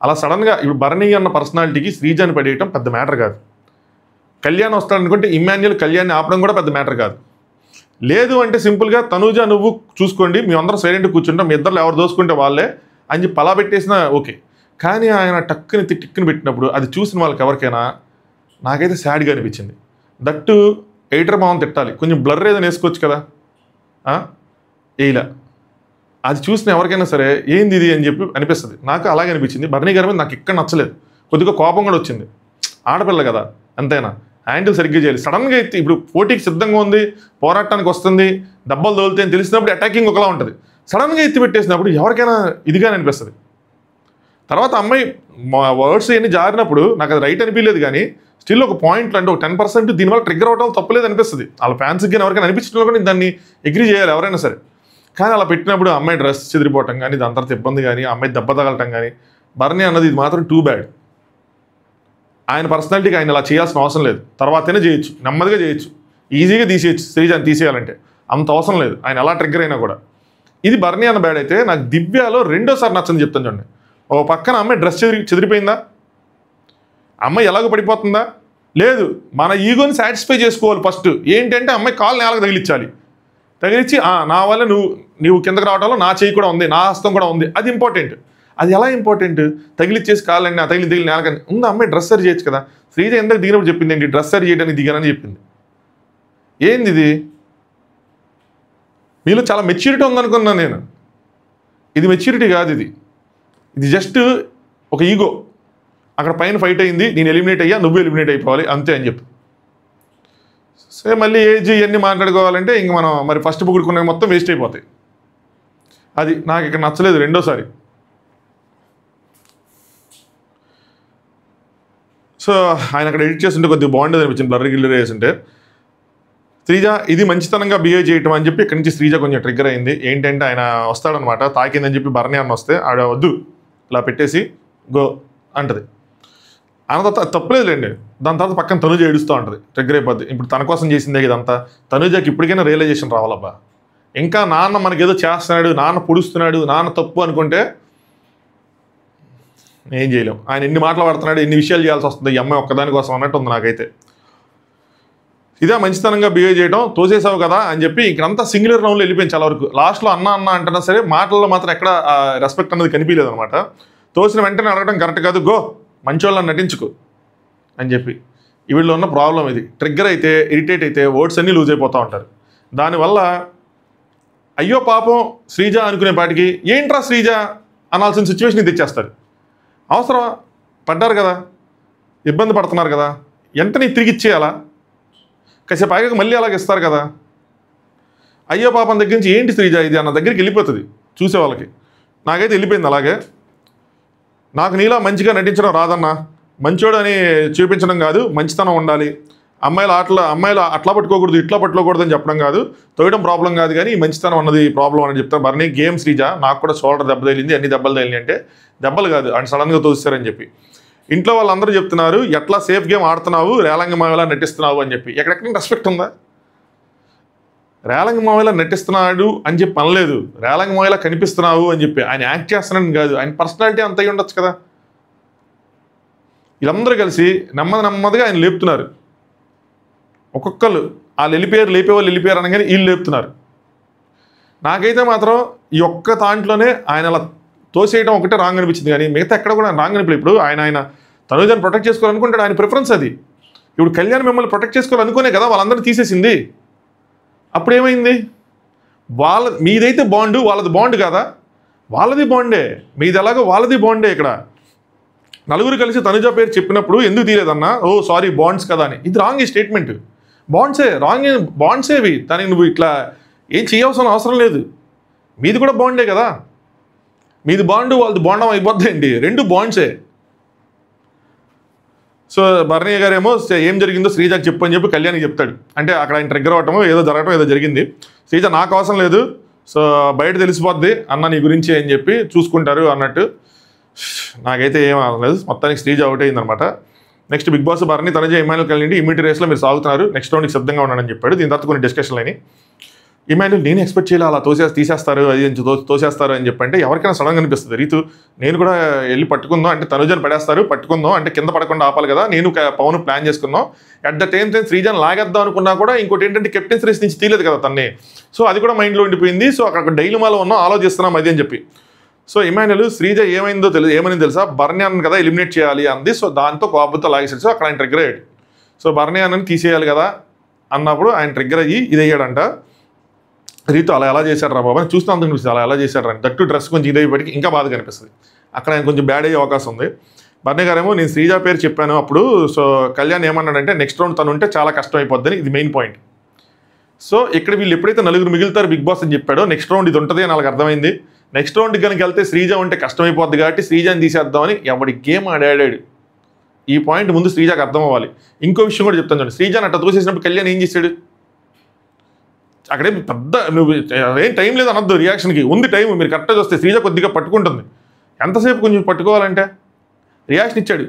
అలా సడన్గా ఇప్పుడు భరణి అన్న పర్సనాలిటీకి శ్రీజాని పడేయటం పెద్ద మ్యాటర్ కాదు. కళ్యాణ్ వస్తాడనుకుంటే ఇమాన్యుల్ కళ్యాణ్ని ఆపడం కూడా పెద్ద మ్యాటర్ కాదు. లేదు అంటే సింపుల్గా తనుజ నువ్వు చూసుకోండి, మీ అందరం సైలెంట్గా కూర్చుంటాం, మీ ఇద్దరు ఎవరు దోసుకుంటే వాళ్ళే అని చెప్పి అలా పెట్టేసినా ఓకే. కానీ ఆయన టక్కుని టిక్కుని పెట్టినప్పుడు అది చూసిన వాళ్ళకి ఎవరికైనా నాకైతే సాడ్గా అనిపించింది. దట్టు ఎయిటర్ బాగుంది తిట్టాలి, కొంచెం బ్లర్ ఏదైనా వేసుకోవచ్చు కదా, ఇలా అది చూసిన ఎవరికైనా సరే ఏంది ఇది అని చెప్పి అనిపిస్తుంది. నాకు అలాగే అనిపించింది. భరణి గారి మీద నాకు ఇక్కడ నచ్చలేదు, కొద్దిగా కోపం కూడా వచ్చింది. ఆడపిల్ల కదా ఎంతైనా హ్యాండిల్ సరిగ్గా చేయాలి. సడన్గా ఎత్తి ఇప్పుడు పోటీకి సిద్ధంగా ఉంది, పోరాటానికి వస్తుంది, దెబ్బలు తోలుతాయి అని తెలిసినప్పుడు అటాకింగ్ ఒకలా ఉంటుంది. సడన్గా ఎత్తి పెట్టేసినప్పుడు ఎవరికైనా ఇదిగా అనిపిస్తుంది. తర్వాత అమ్మాయి వర్డ్స్ ఇవన్నీ జారినప్పుడు నాకు అది రైట్ అనిపించలేదు, కానీ స్టిల్ ఒక పాయింట్ అంటే ఒక 10% దీనివల్ల ట్రిగ్గర్ అవడం తప్పలేదు అనిపిస్తుంది. వాళ్ళ ఫ్యాన్స్కి కానీ ఎవరికైనా అనిపించడం కూడా దాన్ని అగ్రీ చేయాలి ఎవరైనా సరే. కానీ అలా పెట్టినప్పుడు అమ్మాయి డ్రెస్ చెదిరిపోవటం కానీ, దాని తర్వాత ఇబ్బంది కానీ, అమ్మాయి దెబ్బ తగలటం కానీ, భరణి అన్నది ఇది మాత్రం టూ బ్యాడ్. ఆయన పర్సనాలిటీకి ఆయన అలా చేయాల్సిన అవసరం లేదు, తర్వాతనే చేయొచ్చు, నెమ్మదిగా చేయొచ్చు, ఈజీగా తీసేయచ్చు. శ్రీజాని తీసేయాలంటే అంత అవసరం లేదు, ఆయన ఎలా ట్రిగ్గర్ అయినా కూడా. ఇది భరణి అన్న బ్యాడ్ అయితే, నాకు దివ్యాలో రెండోసారి నచ్చని చెప్తాను చూడండి. ఓ పక్కన అమ్మాయి డ్రెస్ చెదిరిపోయిందా, అమ్మాయి ఎలాగో పడిపోతుందా, లేదు మన ఈగోని సాటిస్ఫై చేసుకోవాలి ఫస్ట్. ఏంటంటే అమ్మాయి కాలు నేలకు తగిలిచ్చి నా వల్ల నువ్వు కిందకి రావడంలో నా చేయి కూడా ఉంది, నా హస్తం కూడా ఉంది, అది ఇంపార్టెంట్. అది ఎలా ఇంపార్టెంట్? తగిలిచ్చేసి కాళ్ళండి తగిలి నేలకని ఉంది, అమ్మాయి డ్రెస్ సరి చేయొచ్చు కదా. శ్రీజ ఎందుకు దిగినప్పుడు చెప్పింది ఏంటి, డ్రెస్ సరి చేయడానికి దిగానని చెప్పింది. ఏంది ఇది? మీలో చాలా మెచ్యూరిటీ ఉందనుకున్నాను నేను. ఇది మెచ్యూరిటీ కాదు, ఇది జస్ట్ ఒక ఈగో. అక్కడ పైన ఫైట్ అయింది, నేను ఎలిమినేట్ అయ్యా, నువ్వు ఎలిమినేట్ అయిపోవాలి అంతే అని చెప్పి. సో మళ్ళీ ఏజ్ ఇవన్నీ మాట్లాడుకోవాలంటే ఇంక మనం మరి ఫస్ట్ పొగుడుకునే మొత్తం వేస్ట్ అయిపోతాయి. అది నాకు ఇక్కడ నచ్చలేదు రెండోసారి. సో ఆయన అక్కడ ఎడిట్ చేస్తుంటే కొద్దిగా బాగుండేది అనిపించింది, బ్లర్ గిల్లర్ వేస్తుంటే. శ్రీజ ఇది మంచితనంగా బిహేవ్ చేయటం అని చెప్పి ఇక్కడి నుంచి శ్రీజ కొంచెం ట్రిగ్గర్ అయింది. ఏంటంటే ఆయన వస్తాడనమాట, తాకిందని చెప్పి భరణి అన్న వస్తే ఆడ వద్దు ఇలా పెట్టేసి గో అంటది. అన్న తర్వాత తప్పలేదులేండి. దాని తర్వాత పక్కన తనుజ ఏడుస్తూ ఉంటుంది, ట్రిగ్గర్ అయిపోద్ది. ఇప్పుడు తన కోసం చేసిందే ఇదంతా. తనుజకి ఇప్పటికైనా రియలైజేషన్ రావాలబ్బా. ఇంకా నాన్న మనకేదో చేస్తున్నాడు, నాన్న పొడుస్తున్నాడు, నాన్న తప్పు అనుకుంటే ఏం చేయలేం. ఆయన ఎన్ని మాటలు పడుతున్నాడు, ఎన్ని విషయాలు చేయాల్సి వస్తుంది ఈ అమ్మాయి ఒక్కదాని కోసం అన్నట్టు ఉంది నాకైతే. ఇదే మంచితనంగా బిహేవ్ చేయడం, తోసేసావు కదా అని చెప్పి ఇక్కడంతా సింగులర్ రౌండ్లో వెళ్ళిపోయింది చాలా వరకు. లాస్ట్లో అన్న అంటున్నా సరే మాటల్లో మాత్రం ఎక్కడ రెస్పెక్ట్ అనేది కనిపించలేదు అనమాట. తోసిన వెంటనే అడగడం కరెక్ట్ కాదు, గో మంచోళ్ళని నటించుకో అని చెప్పి. వీళ్ళు ఉన్న ప్రాబ్లం ఇది. ట్రిగ్గర్ అయితే, ఇరిటేట్ అయితే వర్డ్స్ అన్నీ లూజ్ అయిపోతూ ఉంటారు. దానివల్ల అయ్యో పాపం శ్రీజ అనుకునే పాటికి ఏంట్రా శ్రీజ అనాల్సిన సిచ్యువేషన్ తెచ్చేస్తారు. అవసరం పడ్డారు కదా, ఇబ్బంది పడుతున్నారు కదా, వెంటనే తిరిగి ఇచ్చేయాలా? కాసేపు ఆగాక మళ్ళీ అలాగ ఇస్తారు కదా. అయ్యో పాపం దగ్గర నుంచి ఏంటి శ్రీజ ఇది అన్న దగ్గరికి వెళ్ళిపోతుంది చూసే వాళ్ళకి. నాకైతే వెళ్ళిపోయింది అలాగే. నాకు నీలా మంచిగా నటించడం రాదన్నా, మంచోడు అని చూపించడం కాదు, మంచితనం ఉండాలి, అమ్మాయిలు అట్లా పట్టుకోకూడదు ఇట్లా పట్టుకోకూడదు అని చెప్పడం కాదు, తోయడం ప్రాబ్లం కాదు కానీ మంచితనం అన్నది ప్రాబ్లం అని చెప్తాను. బర్నీ గేమ్ శ్రీజ, నాకు కూడా షోల్డర్ దెబ్బ తగిలింది, అన్ని దెబ్బలు తగిలింది అంటే దెబ్బలు కాదు అని సడన్గా తోస్తారని చెప్పి ఇంట్లో వాళ్ళందరూ చెప్తున్నారు, ఎట్లా సేఫ్ గేమ్ ఆడుతున్నావు, రేలంగి మావేలా నటిస్తున్నావు అని చెప్పి. ఎక్కడెక్కడ రెస్పెక్ట్ ఉందా? రేలంగి మావేలా నటిస్తున్నాడు అని చెప్పి అనలేదు, రేలంగి మావేలా కనిపిస్తున్నావు అని చెప్పి. ఆయన యాక్ట్ చేస్తున్నాడని కాదు, ఆయన పర్సనాలిటీ అంత అయి ఉండొచ్చు కదా. వీళ్ళందరూ కలిసి నెమ్మదిగా ఆయన లేపుతున్నారు. ఒక్కొక్కరు వాళ్ళు లేపేవాళ్ళు వెళ్ళిపోయారు అనగానే వీళ్ళు లేపుతున్నారు. నాకైతే మాత్రం ఈ ఒక్క దాంట్లోనే ఆయన అలా తోసేయడం ఒకటే రాంగ్ అనిపించింది, కానీ మిగతా ఎక్కడ కూడా రాంగ్ అనిపించలేదు. ఇప్పుడు ఆయన తనుజాన్ని ప్రొటెక్ట్ చేసుకోవాలనుకుంటాడు, ఆయన ప్రిఫరెన్స్ అది. ఇప్పుడు కళ్యాణ్ మిమ్మల్ని ప్రొటెక్ట్ చేసుకోవాలనుకునే కదా వాళ్ళందరూ తీసేసింది. అప్పుడు ఏమైంది? మీదైతే బాండు, వాళ్ళది బాండ్ కదా. వాళ్ళది బాండే, మీది ఎలాగో వాళ్ళది బాండే. ఇక్కడ నలుగురు కలిసి తనుజ పేరు చెప్పినప్పుడు ఎందుకు తీయలేదన్నా, ఓ సారీ బాండ్స్ కదా అని. ఇది రాంగ్ ఈ స్టేట్మెంట్. బాండ్సేవి దానికి నువ్వు ఇట్లా ఏం చేయవలసిన అవసరం లేదు. మీది కూడా బాండే కదా, మీది బాండు వాళ్ళది బాండం అయిపోద్దండి, రెండు బాండ్సే. సో బర్నీ గారేమో ఏం జరిగిందో శ్రీజకి చెప్పు అని చెప్పి కళ్యాణ్కి చెప్తాడు. అంటే అక్కడ ఆయన ట్రిగ్గర్ అవ్వటమో ఏదో జరగటం ఏదో జరిగింది. శ్రీజ నాకు అవసరం లేదు, సో బయట తెలిసిపోద్ది అన్న నీ గురించి అని చెప్పి చూసుకుంటారు అన్నట్టు. నాకైతే ఏం అవసరం లేదు, మొత్తానికి శ్రీజ అవుట్ అయిందనమాట. Next Bigg Boss Bharani Tanuja Emmanuel కలిండి ఇమ్యూనిటీ రేస్లో మీరు సాగుతున్నారు, నెక్స్ట్ రౌండ్కి సిద్ధంగా ఉన్నాడని చెప్పాడు. దీని తర్వాత కొన్ని డిస్కషన్లు అయినాయి. ఇమాన్యుల్ నేను ఎక్స్పెక్ట్ చేయాలి అలా తీసేస్తారు అది తోసేస్తారు అని చెప్పంటే ఎవరికైనా సడన్గా అనిపిస్తుంది. రీతు నేను కూడా వెళ్ళి పట్టుకుందాం అంటే తనుజని పట్టుకుందాం అంటే కింద పడకుండా ఆపాలి కదా, నేను పవన్ ప్లాన్ చేసుకుందాం. అట్ ద టైం శ్రీజని లాగేద్దాం అనుకున్నా కూడా ఇంకోటి ఏంటంటే కెప్టెన్స్ రేస్ నుంచి తీయలేదు కదా తన్ని, సో అది కూడా మైండ్లో ఉండిపోయింది. సో అక్కడ డైలమాలో ఉన్నాం, ఆలోచిస్తున్నాం అది అని చెప్పి. సో ఇమాన్యుల్ శ్రీజ ఏమని తెలుసా, బర్నీ అన్న కదా ఎలిమినేట్ చేయాలి అంది. సో దాంతో కోపంతో లాగేసాడు. సో అక్కడ ఆయన ట్రిగ్గర్ అయ్యాడు. సో బర్నీ అన్నని తీసేయాలి కదా అన్నప్పుడు ఆయన ట్రిగ్గర్ అయ్యి ఇది అయ్యాడంట. రీతు అలా ఎలా చేశాడు రా బాబా అని చూస్తూ అంత కనిపిస్తుంది, అలా ఎలా చేశాడు రా దట్టు డ్రెస్ కొంచెం ఇదైపోయి ఇంకా బాధ కనిపిస్తుంది. అక్కడ ఆయన కొంచెం బ్యాడ్ అయ్యే అవకాశం ఉంది. బర్నీ గారేమో నేను శ్రీజ పేరు చెప్పాను అప్పుడు, సో కళ్యాణ్ ఏమన్నాడంటే నెక్స్ట్ రౌండ్ తను ఉంటే చాలా కష్టం అయిపోద్దని, ఇది మెయిన్ పాయింట్. సో ఇక్కడ వీళ్ళు ఎప్పుడైతే నలుగురు మిగులుతారు బిగ్ బాస్ అని చెప్పాడో నెక్స్ట్ రౌండ్ ఇది ఉంటుంది అని వాళ్ళకి అర్థమైంది. నెక్స్ట్ రౌండ్కి కనుక వెళ్తే శ్రీజ ఉంటే కష్టమైపోద్ది కాబట్టి శ్రీజని తీసేద్దామని ఎవడి గేమ్ ఆడాడు. ఈ పాయింట్ ముందు శ్రీజకి అర్థం అవ్వాలి. ఇంకో విషయం కూడా చెప్తాను చూడండి, శ్రీజని అట్లా తోసేసినప్పుడు కళ్యాణ్ ఏం చేశాడు? అక్కడే పెద్ద నువ్వు ఏం టైం లేదు అనొద్దు, రియాక్షన్కి ఉంది టైం. మీరు కరెక్ట్గా వస్తే శ్రీజ కొద్దిగా పట్టుకుంటుంది, ఎంతసేపు కొంచెం పట్టుకోవాలంటే రియాక్షన్ ఇచ్చాడు.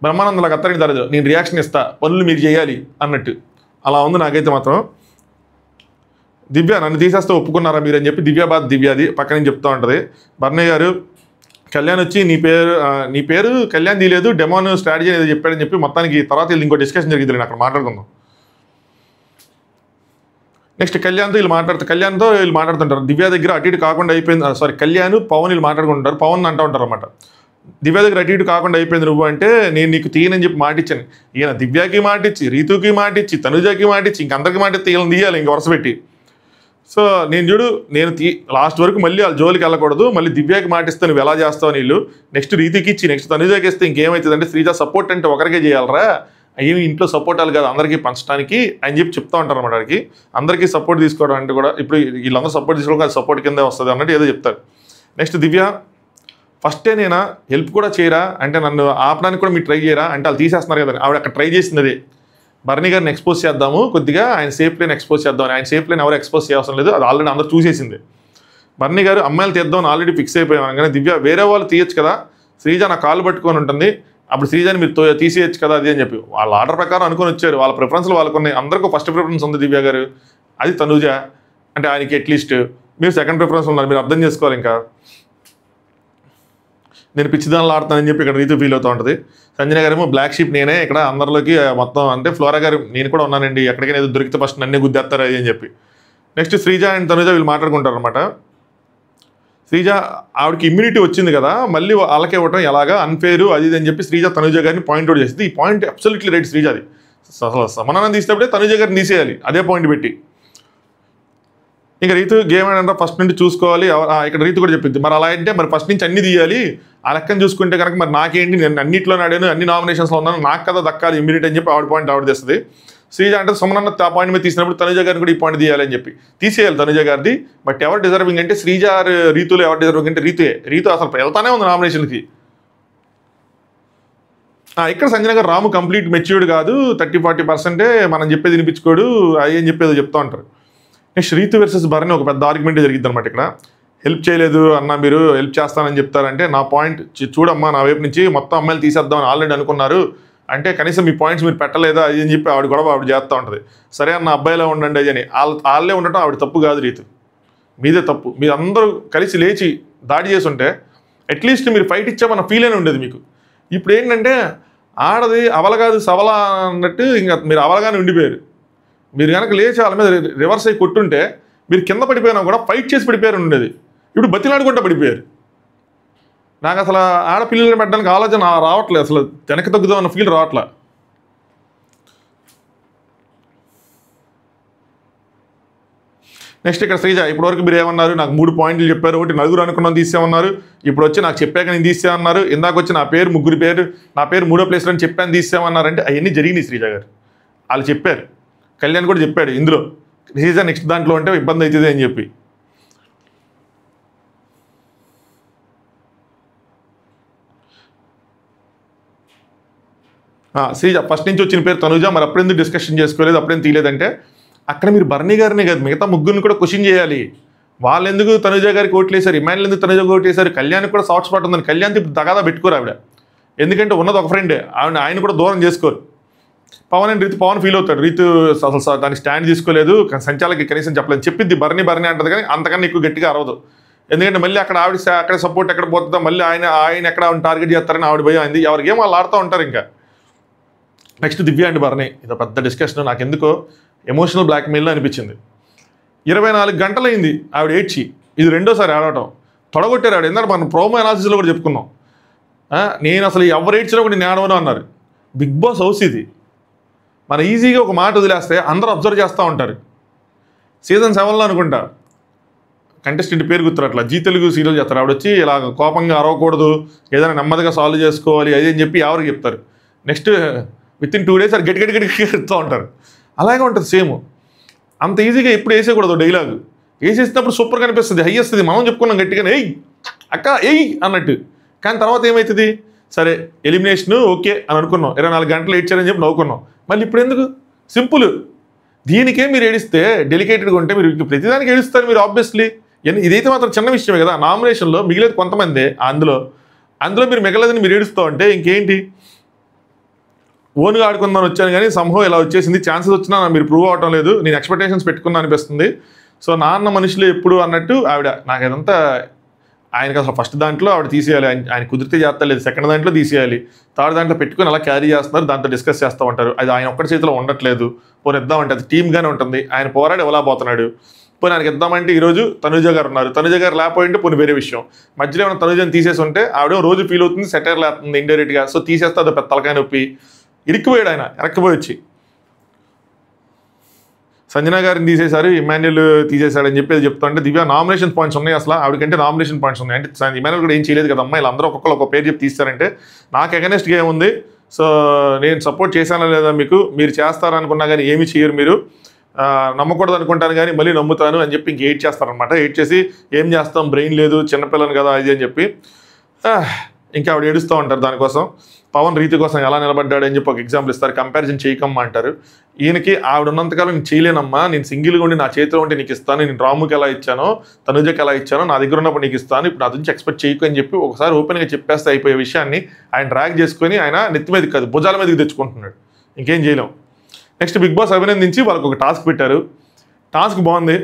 బ్రహ్మానందలాగా అత్తరికి దరదు నేను రియాక్షన్ ఇస్తా, పనులు మీరు చేయాలి అన్నట్టు అలా ఉంది. నాకైతే మాత్రం దివ్య నన్ను తీసేస్తే ఒప్పుకున్నారా మీరు అని చెప్పి దివ్యాది పక్క నుంచి చెప్తూ ఉంటుంది. బర్నీ గారు కళ్యాణ్ వచ్చి నీ పేరు కళ్యాణ్ తీయలేదు, డెమోన్ స్ట్రాటజీ ఏదో చెప్పాడని చెప్పి మొత్తానికి తర్వాత ఇంకో డిస్కషన్ జరిగింది, నేను అక్కడ మాట్లాడుకుందాం. నెక్స్ట్ కళ్యాణ్తో వీళ్ళు మాట్లాడుతుంటారు. దివ్య దగ్గర అటు ఇటు కాకుండా అయిపోయింది, సారీ కళ్యాణ్ పవన్ వీళ్ళు మాట్లాడుకుంటారు. పవన్ అంటూ ఉంటారు అనమాట, దివ్య దగ్గర అటు ఇటు కాకుండా అయిపోయింది నువ్వు అంటే నేను నీకు తీయనని చెప్పి మాటిచ్చాను. ఈయన దివ్యకి మాటిచ్చి, రీతుకి మాటిచ్చి, తనుజకి మాటిచ్చి, ఇంకందరికి మాటిచ్చి వీళ్ళని తీయాలి ఇంక వరుస పెట్టి. సో నేను లాస్ట్ వరకు మళ్ళీ వాళ్ళ జోలికి వెళ్ళకూడదు, మళ్ళీ దివ్యకి మాటిస్తే నువ్వు ఎలా చేస్తావు నీళ్ళు, నెక్స్ట్ రీతికి ఇచ్చి నెక్స్ట్ తనుజకి ఇస్తే ఇంకేమవుతుందంటే శ్రీజ సపోర్ట్ అంటే ఒకరికే చేయాలరా, ఏమి ఇంట్లో సపోర్ట్ అవ్వాలి కదా అందరికీ పంచడానికి అని చెప్పి చెప్తా ఉంటారు అన్నమాట. వాడికి అందరికీ సపోర్ట్ తీసుకోవడం అంటే కూడా ఇప్పుడు వీళ్ళందరూ సపోర్ట్ తీసుకోవడం అది సపోర్ట్ కిందే వస్తుంది అన్నట్టు ఏదో చెప్తారు. నెక్స్ట్ దివ్య ఫస్టే నేను హెల్ప్ కూడా చేయరా అంటే నన్ను ఆపడానికి కూడా మీరు ట్రై చేయరా అంటే వాళ్ళు తీసేస్తున్నారు కదా, ఆవిడ అక్కడ ట్రై చేసింది అదే, బర్నీ గారిని ఎక్స్పోజ్ చేద్దాము కొద్దిగా, ఆయన సేఫ్ లైన్ ఎక్స్పోజ్ చేద్దామని. ఆయన సేఫ్ లైన్ ఎవరు ఎక్స్పోజ్ చేయాల్సిన లేదు, అది ఆల్రెడీ అందరూ చూసేసింది. బర్నీ గారు అమ్మాయిలు తీద్దామని ఆల్రెడీ ఫిక్స్ అయిపోయాం కానీ దివ్య వేరే వాళ్ళు తీయచ్చు కదా, శ్రీజ నా కాళ్ళు పట్టుకొని ఉంటుంది అప్పుడు శ్రీజని మీరు తీసేయచ్చు కదా అది అని చెప్పి వాళ్ళ ఆర్డర్ ప్రకారం అనుకుని వచ్చారు. వాళ్ళ ప్రిఫరెన్స్లు వాళ్ళకున్నాయి, అందరికీ ఫస్ట్ ప్రిఫరెన్స్ ఉంది దివ్య గారు, అది తనుజ అంటే ఆయనకి అట్లీస్ట్ మీరు సెకండ్ ప్రిఫరెన్స్ ఉన్నారు, మీరు అర్థం చేసుకోవాలి. ఇంకా నేను పిచ్చిదానిలో ఆడుతానని చెప్పి ఇక్కడ రీతు ఫీల్ అవుతూ ఉంటుంది. సంజన గారేమో బ్లాక్ షీప్ నేనే ఇక్కడ అందరిలోకి మొత్తం అంటే ఫ్లోరా గారు నేను కూడా ఉన్నానండి, ఎక్కడికైనా ఏదో దొరికితే ఫస్ట్ నన్నే గుద్దేస్తారు అది అని చెప్పి. నెక్స్ట్ శ్రీజ అండ్ తనుజ వీళ్ళు మాట్లాడుకుంటారు అనమాట. శ్రీజ ఆవిడకి ఇమ్యూనిటీ వచ్చింది కదా, మళ్ళీ వాళ్ళకే ఇవ్వటం ఎలాగా అన్ఫేరు అది అని చెప్పి శ్రీజ తనుజ గారిని పాయింట్అవుట్ చేసింది. ఈ పాయింట్ అబ్సల్యూట్లీ రైట్ శ్రీజాది. సమానం తీసేటప్పుడే తనుజ గారిని తీసేయాలి, అదే పాయింట్ పెట్టి. ఇంకా రీతు గేమ్ అంటే ఫస్ట్ నుండి చూసుకోవాలి, ఇక్కడ రీతు కూడా చెప్పింది మరి అలా అంటే మరి ఫస్ట్ నుంచి అన్ని తీయాలి, ఆ లెక్కను చూసుకుంటే కనుక మరి నాకేంటి నేను అన్నింటిలో ఆడాను, అన్ని నామినేషన్స్లో ఉన్నాను, నాకు కదా దక్కాలి ఇమ్యూనిటీ అని చెప్పి ఆవిడ పాయింట్ ఆవిడ తెస్తుంది. శ్రీజ అంటే సుమనన్న ఆ పాయింట్ మీద తీసినప్పుడు తనుజ గారిని కూడా ఈ పాయింట్ తీయాలని చెప్పి తీసేయాలి తనుజ గారిది. బట్ ఎవరు డిజర్వింగ్ అంటే శ్రీజ రీతులు ఎవరు డిజర్వింగ్ అంటే రీతు అసలు వెళ్తానే ఉంది నామినేషన్కి. ఇక్కడ సంజన గారు రాము కంప్లీట్ మెచ్యూర్డ్ కాదు, 30-40% మనం చెప్పేది వినిపించుకోడు అది అని చెప్పేది చెప్తా ఉంటారు. నెక్స్ట్ రీతు వర్సెస్ భరణి ఒక పెద్ద ఆర్గ్యుమెంట్ జరిగింది అనమాట. ఇక్కడ హెల్ప్ చేయలేదు అన్న, మీరు హెల్ప్ చేస్తానని చెప్తారంటే నా పాయింట్ చూడమ్మా, నా వైపు నుంచి మొత్తం అమ్మాయిలు తీసేద్దామని ఆల్రెడీ అనుకున్నారు అంటే కనీసం మీ పాయింట్స్ మీరు పెట్టలేదా అది అని చెప్పి ఆవిడ గొడవ ఆవిడ చేస్తూ ఉంటుంది. సరే అన్న అబ్బాయిలో ఉండండి అది అని వాళ్ళే ఉండటం ఆవిడ తప్పు కాదు, రీతు మీదే తప్పు. మీరు అందరూ కలిసి లేచి దాడి చేసి ఉంటే అట్లీస్ట్ మీరు ఫైట్ ఇచ్చామన్న ఫీల్ అయినా ఉండేది మీకు. ఇప్పుడు ఏంటంటే ఆడది అవల కాదు సవల అన్నట్టు ఇంకా మీరు అవలగానే ఉండిపోయారు. మీరు కనుక లేచి వాళ్ళ మీద రివర్స్ అయ్యి కొట్టుంటే మీరు కింద పడిపోయినా కూడా ఫైట్ చేసి పడిపోయారు ఉండేది. ఇప్పుడు బతిలాడుకుంటూ పడిపోయారు. నాకు అసలు ఆడపిల్లల్ని పెట్టడానికి ఆలోచన రావట్లేదు, అసలు వెనక్కి తగ్గుదాం అన్న ఫీల్ రావట్లే. నెక్స్ట్ ఇక్కడ శ్రీజ ఇప్పటివరకు మీరు ఏమన్నారు, నాకు 3 పాయింట్లు చెప్పారు, ఒకటి నలుగురు అనుకున్నాను తీసేమన్నారు, ఇప్పుడు వచ్చి నాకు చెప్పాక నేను తీసేమన్నారు, ఇందాక వచ్చి నా పేరు ముగ్గురు పేరు నా పేరు 3వ ప్లేస్లో అని చెప్పాను తీసేమన్నారంటే అవన్నీ జరిగినాయి. శ్రీజ గారు వాళ్ళు చెప్పారు, కళ్యాణ్ కూడా చెప్పాడు ఇందులో శ్రీజ నెక్స్ట్ దాంట్లో అంటే ఇబ్బంది అవుతుంది అని చెప్పి. శ్రీజ ఫస్ట్ నుంచి వచ్చిన పేరు తనుజ, మరి అప్పుడెందుకు డిస్కషన్ చేసుకోలేదు, అప్పుడేం తీయలేదంటే అక్కడ మీరు భరణి గారినే కాదు మిగతా ముగ్గురిని కూడా క్వశ్చన్ చేయాలి. వాళ్ళు ఎందుకు తనుజ గారికి ఓట్లేశారు, ఇమాన్యుల్ ఎందుకు తనుజ ఓట్లేశారు, కళ్యాణ్కి కూడా సాఫ్ట్ స్పాట్ ఉందని కళ్యాణ్ ఇప్పుడు దగాదా పెట్టుకోరు ఆవిడ, ఎందుకంటే ఉన్నది ఒక ఫ్రెండే ఆయన కూడా దూరం చేసుకోరు. పవన్ అండ్ రీతు పవన్ ఫీల్ అవుతాడు, రీతు అసలు దానికి స్టాండ్ తీసుకోలేదు, సంచాలకి కనీసం చెప్పలేదు, చెప్పింది భరణి అంటది కానీ అంతకన్నా ఎక్కువ గట్టిగా అరవదు. ఎందుకంటే మళ్ళీ అక్కడ ఆవిడ అక్కడ సపోర్ట్ ఎక్కడ పోతుందో మళ్ళీ ఆయన ఎక్కడ టార్గెట్ చేస్తారని ఆవిడ భయం అయింది. ఎవరికి ఏం వాళ్ళు ఆడుతూ ఉంటారు. ఇంకా నెక్స్ట్ దివ్య అండ్ భరణి ఇది పెద్ద డిస్కషన్. నాకు ఎందుకో ఎమోషనల్ బ్లాక్మెయిల్ అనిపించింది. 24 గంటలైంది ఆవిడ ఏడ్చి, ఇది రెండోసారి ఆడటం తొడగొట్టారు ఆవిడ. ఎందుకంటే మనం ప్రోమో అనాలిసిస్లో కూడా చెప్పుకున్నాం, నేను అసలు ఎవరు ఏడ్చినా కూడా నేను ఆడవను అన్నారు. బిగ్ బాస్ హౌస్ ఇది, మనం ఈజీగా ఒక మాట వదిలేస్తే అందరూ అబ్జర్వ్ చేస్తూ ఉంటారు. సీజన్ 7లో అనుకుంటా కంటెస్టెంట్ పేరు గుర్తురట్లా జీ తెలుగు సీరియల్ చేస్తారు, ఆవిడ వచ్చి ఇలా కోపంగా అరవకూడదు, ఏదైనా నెమ్మదిగా సాల్వ్ చేసుకోవాలి అది అని చెప్పి ఎవరికి చెప్తారు. నెక్స్ట్ విత్ ఇన్ 2 days అది గట్టి చెప్తూ ఉంటారు. అలాగే ఉంటుంది సేమ్. అంత ఈజీగా ఎప్పుడు వేసేయకూడదు డైలాగు, వేసేసినప్పుడు సూపర్గా అనిపిస్తుంది, హై వస్తుంది, మనం చెప్పుకున్నాం గట్టిగానే ఎయ్ అక్క ఎయ్ అన్నట్టు. కానీ తర్వాత ఏమవుతుంది, సరే ఎలిమినేషన్ ఓకే అని అనుకున్నాం, 24 గంటలు ఏడ్చారని చెప్పి నవ్వుకున్నాం, మళ్ళీ ఇప్పుడు ఎందుకు సింపుల్. దీనికే మీరు ఏడిస్తే డెలికేటెడ్గా ఉంటే మీరు ప్రతిదానికి ఏడుస్తారు మీరు ఆబ్వియస్లీ. ఇదైతే మాత్రం చిన్న విషయమే కదా, నామినేషన్లో మిగిలేదు కొంతమంది, అందులో మీరు మిగలదని మీరు ఏడుస్తూ ఉంటే ఇంకేంటి. ఓన్గా ఆడుకుందామని వచ్చాను కానీ సంభవం ఇలా వచ్చేసింది, ఛాన్సెస్ వచ్చినా మీరు ప్రూవ్ అవటం లేదు, నేను ఎక్స్పెక్టేషన్స్ పెట్టుకున్నా అనిపిస్తుంది. సో నాన్న మనుషులు ఎప్పుడు అన్నట్టు ఆవిడ నాకు అదంతా ఆయనకు అసలు ఫస్ట్ దాంట్లో ఆవిడ తీసేయాలి, ఆయన కుదిరితే చేస్తలేదు, సెకండ్ దాంట్లో తీసేయాలి, థర్డ్ దాంట్లో పెట్టుకుని అలా క్యారీ చేస్తున్నారు, దాంతో డిస్కస్ చేస్తూ ఉంటారు. అది ఆయన ఒక్కటి చేతిలో ఉండట్లేదు, పోనీ ఇద్దామంటే అది టీమ్గానే ఉంటుంది, ఆయన పోరాడి ఎలా పోతున్నాడు. పోనీ ఆయనకి ఇద్దామంటే ఈరోజు తనుజ గారు ఉన్నారు, తనుజ గారు లేకపోయింటే పోనీ వేరే విషయం, మధ్యలో ఏమైనా తనుజని తీసేసి ఉంటే ఆవిడ రోజు ఫీల్ అవుతుంది, సెటైర్ లేస్తుంది ఇండైరెక్ట్గా. సో తీసేస్తే అది పెద్ద తలకాయ నొప్పి, ఇరిక్కిపోయాడు ఆయన, ఎరక్కిపోయి వచ్చి. సంజన గారిని తీసేశారు, ఇమాన్యుల్ తీసేశాడని చెప్పి చెప్తా అంటే దివ్య నామినేషన్ పాయింట్స్ ఉన్నాయి, అసలు ఆవిడకంటే నామినేషన్ పాయింట్స్ ఉన్నాయి అంటే ఇమాన్యుల్ కూడా ఏం చేయలేదు కదా అమ్మాయిలు అందరూ ఒక్కొక్కరు ఒక పేరు చెప్పి తీస్తారంటే నాకు అగెనెస్ట్గా ఏముంది. సో నేను సపోర్ట్ చేశానా లేదా మీకు, మీరు చేస్తారనుకున్నా కానీ ఏమి చేయరు, మీరు నమ్మకూడదు అనుకుంటాను కానీ మళ్ళీ నమ్ముతాను అని చెప్పి ఇంక 8 చేస్తారనమాట. 8 చేసి ఏం చేస్తాం బ్రెయిన్ లేదు చిన్నపిల్లని కదా అది అని చెప్పి ఇంకా ఆవిడ ఏడుస్తూ ఉంటారు. దానికోసం పవన్ రీతి కోసం ఎలా నిలబడ్డాడు అని చెప్పి ఒక ఎగ్జాంపుల్ ఇస్తారు, కంపారిజన్ చేయకమ్మా అంటారు. ఈయనకి ఆవిడ ఉన్నంతకాలం నేను చేయలేనమ్మా, నేను సింగిల్గా ఉండి నా చేతిలో ఉంటే నీకు ఇస్తాను, నేను రాముకి ఎలా ఇచ్చానో తనుజకి ఎలా ఇచ్చానో నా దగ్గర ఉన్నప్పుడు నీకు ఇస్తాను, ఇప్పుడు నా నుంచి ఎక్స్పెక్ట్ చేయకు అని చెప్పి ఒకసారి ఓపెన్గా చెప్పేస్తే అయిపోయే విషయాన్ని ఆయన డ్రాగ్ చేసుకొని ఆయన నెత్తి మీదకి కాదు భుజాల మీదకి తెచ్చుకుంటున్నాడు, ఇంకేం చేయలేం. నెక్స్ట్ బిగ్ బాస్ అభినందించి వాళ్ళకి ఒక టాస్క్ పెట్టారు, టాస్క్ బాగుంది.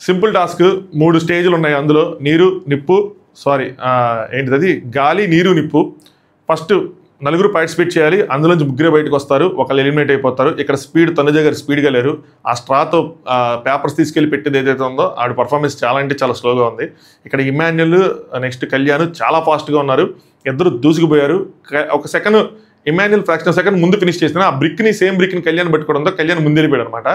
సింపుల్ టాస్క్, 3 స్టేజ్లు ఉన్నాయి, అందులో నీరు నిప్పు ఏంటిది గాలి నీరు నిప్పు. ఫస్ట్ 4 పార్టిసిపేట్ చేయాలి, అందులోంచి 3 బయటకు వస్తారు, ఒకళ్ళు ఎలిమినేట్ అయిపోతారు. ఇక్కడ స్పీడ్ తనుజ గారు స్పీడ్గా లేరు, ఆ స్ట్రాతో పేపర్స్ తీసుకెళ్ళి పెట్టేది ఏదైతే ఉందో ఆవిడ పర్ఫార్మెన్స్ చాలా అంటే చాలా స్లోగా ఉంది. ఇక్కడ ఇమాన్యుల్ నెక్స్ట్ కళ్యాణ్ చాలా ఫాస్ట్గా ఉన్నారు, ఇద్దరు దూసుకుపోయారు. ఒక సెకండ్ ఇమాన్యుల్ ఫ్రాక్షన్ సెకండ్ ముందు ఫినిష్ చేసిన ఆ బ్రిక్ని సేమ్ బ్రిక్ని కళ్యాణ్ పట్టుకోవడంతో కళ్యాణ్ ముందు వెళ్ళిపోయాడు అనమాట.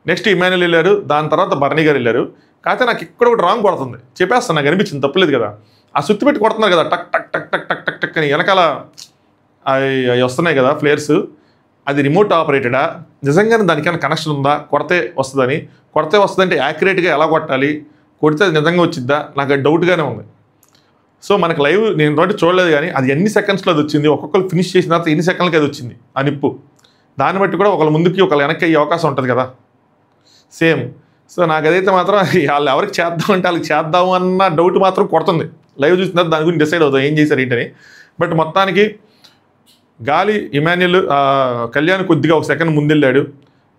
నెక్స్ట్ ఇమాన్యుల్ వెళ్ళారు, దాని తర్వాత భరణి గారు వెళ్ళారు. కాకపోతే నాకు ఇక్కడ ఒకటి రాంగ్ పడుతుంది, చెప్పేస్తాను, నాకు అనిపించింది తప్పలేదు కదా. ఆ సుత్తి పెట్టి కొడుతున్నారు కదా, టక్ టక్ టక్ టక్ టక్ టక్ టక్ అని వెనకాల అవి వస్తున్నాయి కదా ఫ్లేర్స్, అది రిమోట్ ఆపరేటెడా, నిజంగానే దానికైనా కనెక్షన్ ఉందా, కొడితే వస్తుందంటే యాక్యురేట్గా ఎలా కొట్టాలి, కొడితే అది నిజంగా వచ్చిద్దా, నాకు డౌట్గానే ఉంది. సో మనకి లైవ్ నేను తోటి చూడలేదు కానీ అది ఎన్ని సెకండ్స్లో అది వచ్చింది, ఒక్కొక్కరు ఫినిష్ చేసిన తర్వాత ఎన్ని సెకండ్లకి అది వచ్చింది ఆ నిప్పు, దాన్ని బట్టి కూడా ఒకళ్ళ ముందుకి ఒకళ్ళు వెనక్కి అయ్యే అవకాశం ఉంటుంది కదా సేమ్. సో నాకు అదైతే మాత్రం వాళ్ళు ఎవరికి చేద్దామంటే వాళ్ళకి చేద్దాము అన్న డౌట్ మాత్రం కొడుతుంది. లైవ్ చూసిన తర్వాత దాని గురించి డిసైడ్ అవుతాం ఏం చేశారు ఏంటని. బట్ మొత్తానికి గాలి ఇమాన్యుల్ కళ్యాణ్ కొద్దిగా ఒక సెకండ్ ముందెళ్ళాడు.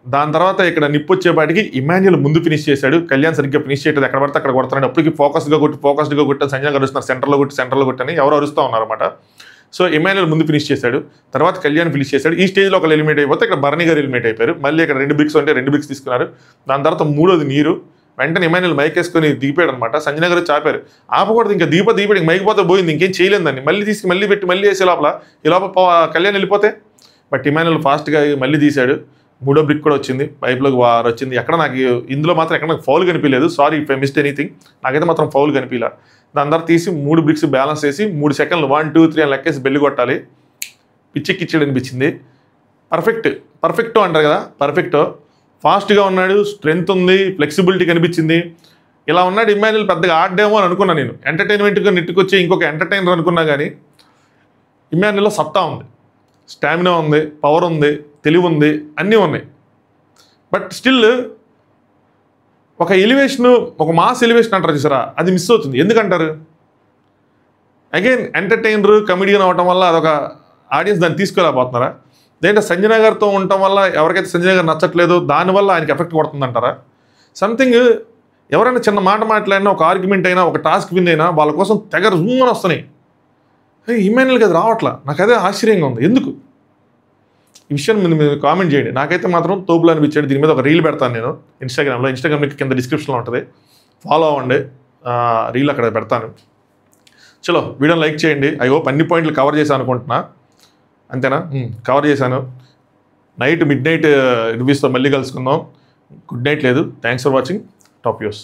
దాని తర్వాత ఇక్కడ నిప్పు వచ్చేపాటికి ఇమాన్యుల్ ముందు ఫినిష్ చేశాడు. కళ్యాణ్ సరిగ్గా ఫినిష్ చేయలేదు, ఎక్కడ పడితే అక్కడ కొడుతున్నాడు. అప్పటికి ఫోకస్డ్గా కొట్టి సంజయ్ గారు వస్తున్నారు, సెంటర్లో కొట్టని ఎవరు అరుస్తూ ఉన్నారన్నమాట. సో ఇమాన్యుల్ ముందు ఫినిష్ చేశాడు, తర్వాత కళ్యాణ్ ఫినిష్ చేశాడు. ఈ స్టేజ్లో ఒకళ్ళు ఎలిమినేట్ అయిపోతే ఇక్కడ భరణి గారు ఎలిమినేట్ అయిపోయారు. మళ్ళీ ఇక్కడ 2 బ్రిక్స్ అంటే 2 బ్రిక్స్ తీసుకున్నారు. దాని తర్వాత 3వది నీరు. వెంటనే ఇమాన్యుల్ మైక్ వేసుకొని దిగిపోయాడు అనమాట. సంజయ్ గారు చాపారు, ఆపకూడదు ఇంకా దిగిపోయి మైక్ పోతే పోయింది, ఇంకేం చేయలేదు దాన్ని, మళ్ళీ తీసుకు మళ్ళీ పెట్టి మళ్ళీ వేసే లోపల కళ్యాణ్ వెళ్ళిపోతే. బట్ ఇమాన్యుల్ ఫాస్ట్గా మళ్ళీ తీశాడు. 3వ బ్రిక్ కూడా వచ్చింది, పైప్లోకి వారు వచ్చింది. ఎక్కడ నాకు ఇందులో మాత్రం ఎక్కడ నాకు ఫౌల్ కనిపించలేదు, sorry if I missed anything, నాకైతే మాత్రం ఫౌల్ కనిపించలే. దాని తర్వాత తీసి 3 బ్రిక్స్ బ్యాలెన్స్ చేసి 3 సెకండ్లు 1 2 3 అని లెక్కేసి బెల్లి కొట్టాలి. పిచ్చెక్కిచ్చాడు అనిపించింది. పర్ఫెక్టో అంటారు కదా, పర్ఫెక్టో. ఫాస్ట్గా ఉన్నాడు, స్ట్రెంగ్త్ ఉంది, ఫ్లెక్సిబిలిటీ కనిపించింది. ఇలా ఉన్నాడు ఇమాన్యుల్, పెద్దగా ఆడేమో అని అనుకున్నా నేను, ఎంటర్టైన్మెంట్గా నెట్టుకొచ్చి ఇంకొక ఎంటర్టైనర్ అనుకున్నా కానీ ఇమాన్యుల్లో సత్తా ఉంది, స్టామినా ఉంది, పవర్ ఉంది, తెలివి ఉంది, అన్నీ ఉన్నాయి. బట్ స్టిల్ ఒక ఎలివేషను, ఒక మాస్ ఎలివేషన్ అంటారు చూసారా, అది మిస్ అవుతుంది. ఎందుకంటారు? అగైన్ ఎంటర్టైనర్ కమెడియన్ అవటం వల్ల అదొక ఆడియన్స్ దాన్ని తీసుకోలేకపోతున్నారా? లేదంటే సంజయ్ గారితో ఉండటం వల్ల ఎవరికైతే సంజయ్ గారు నచ్చట్లేదో దానివల్ల ఆయనకి ఎఫెక్ట్ కొడుతుందంటారా? సంథింగ్ ఎవరైనా చిన్న మాట మాట్లాడినా, ఒక ఆర్గ్యుమెంట్ అయినా, ఒక టాస్క్ విన్ అయినా వాళ్ళ కోసం తెగ రూమని వస్తున్నాయి. ఇమాన్యుల్కి అది రావట్లా, నాకు అదే ఆశ్చర్యంగా ఉంది. ఎందుకు ఈ విషయం మీరు కామెంట్ చేయండి. నాకైతే మాత్రం తోపులు అనిపించాడు. దీని మీద ఒక రీల్ పెడతాను నేను ఇన్స్టాగ్రామ్ లింక్ కింద డిస్క్రిప్షన్లో ఉంటుంది, ఫాలో అవ్వండి. రీల్ అక్కడ పెడతాను. చలో వీడియోని లైక్ చేయండి. ఐ హోప్ అన్ని పాయింట్లు కవర్ చేశాను అనుకుంటున్నా. అంతేనా? కవర్ చేశాను. నైట్ మిడ్ నైట్ రివ్యూస్తో మళ్ళీ కలుసుకుందాం. గుడ్ నైట్ లేదు. Thanks for watching. Top views.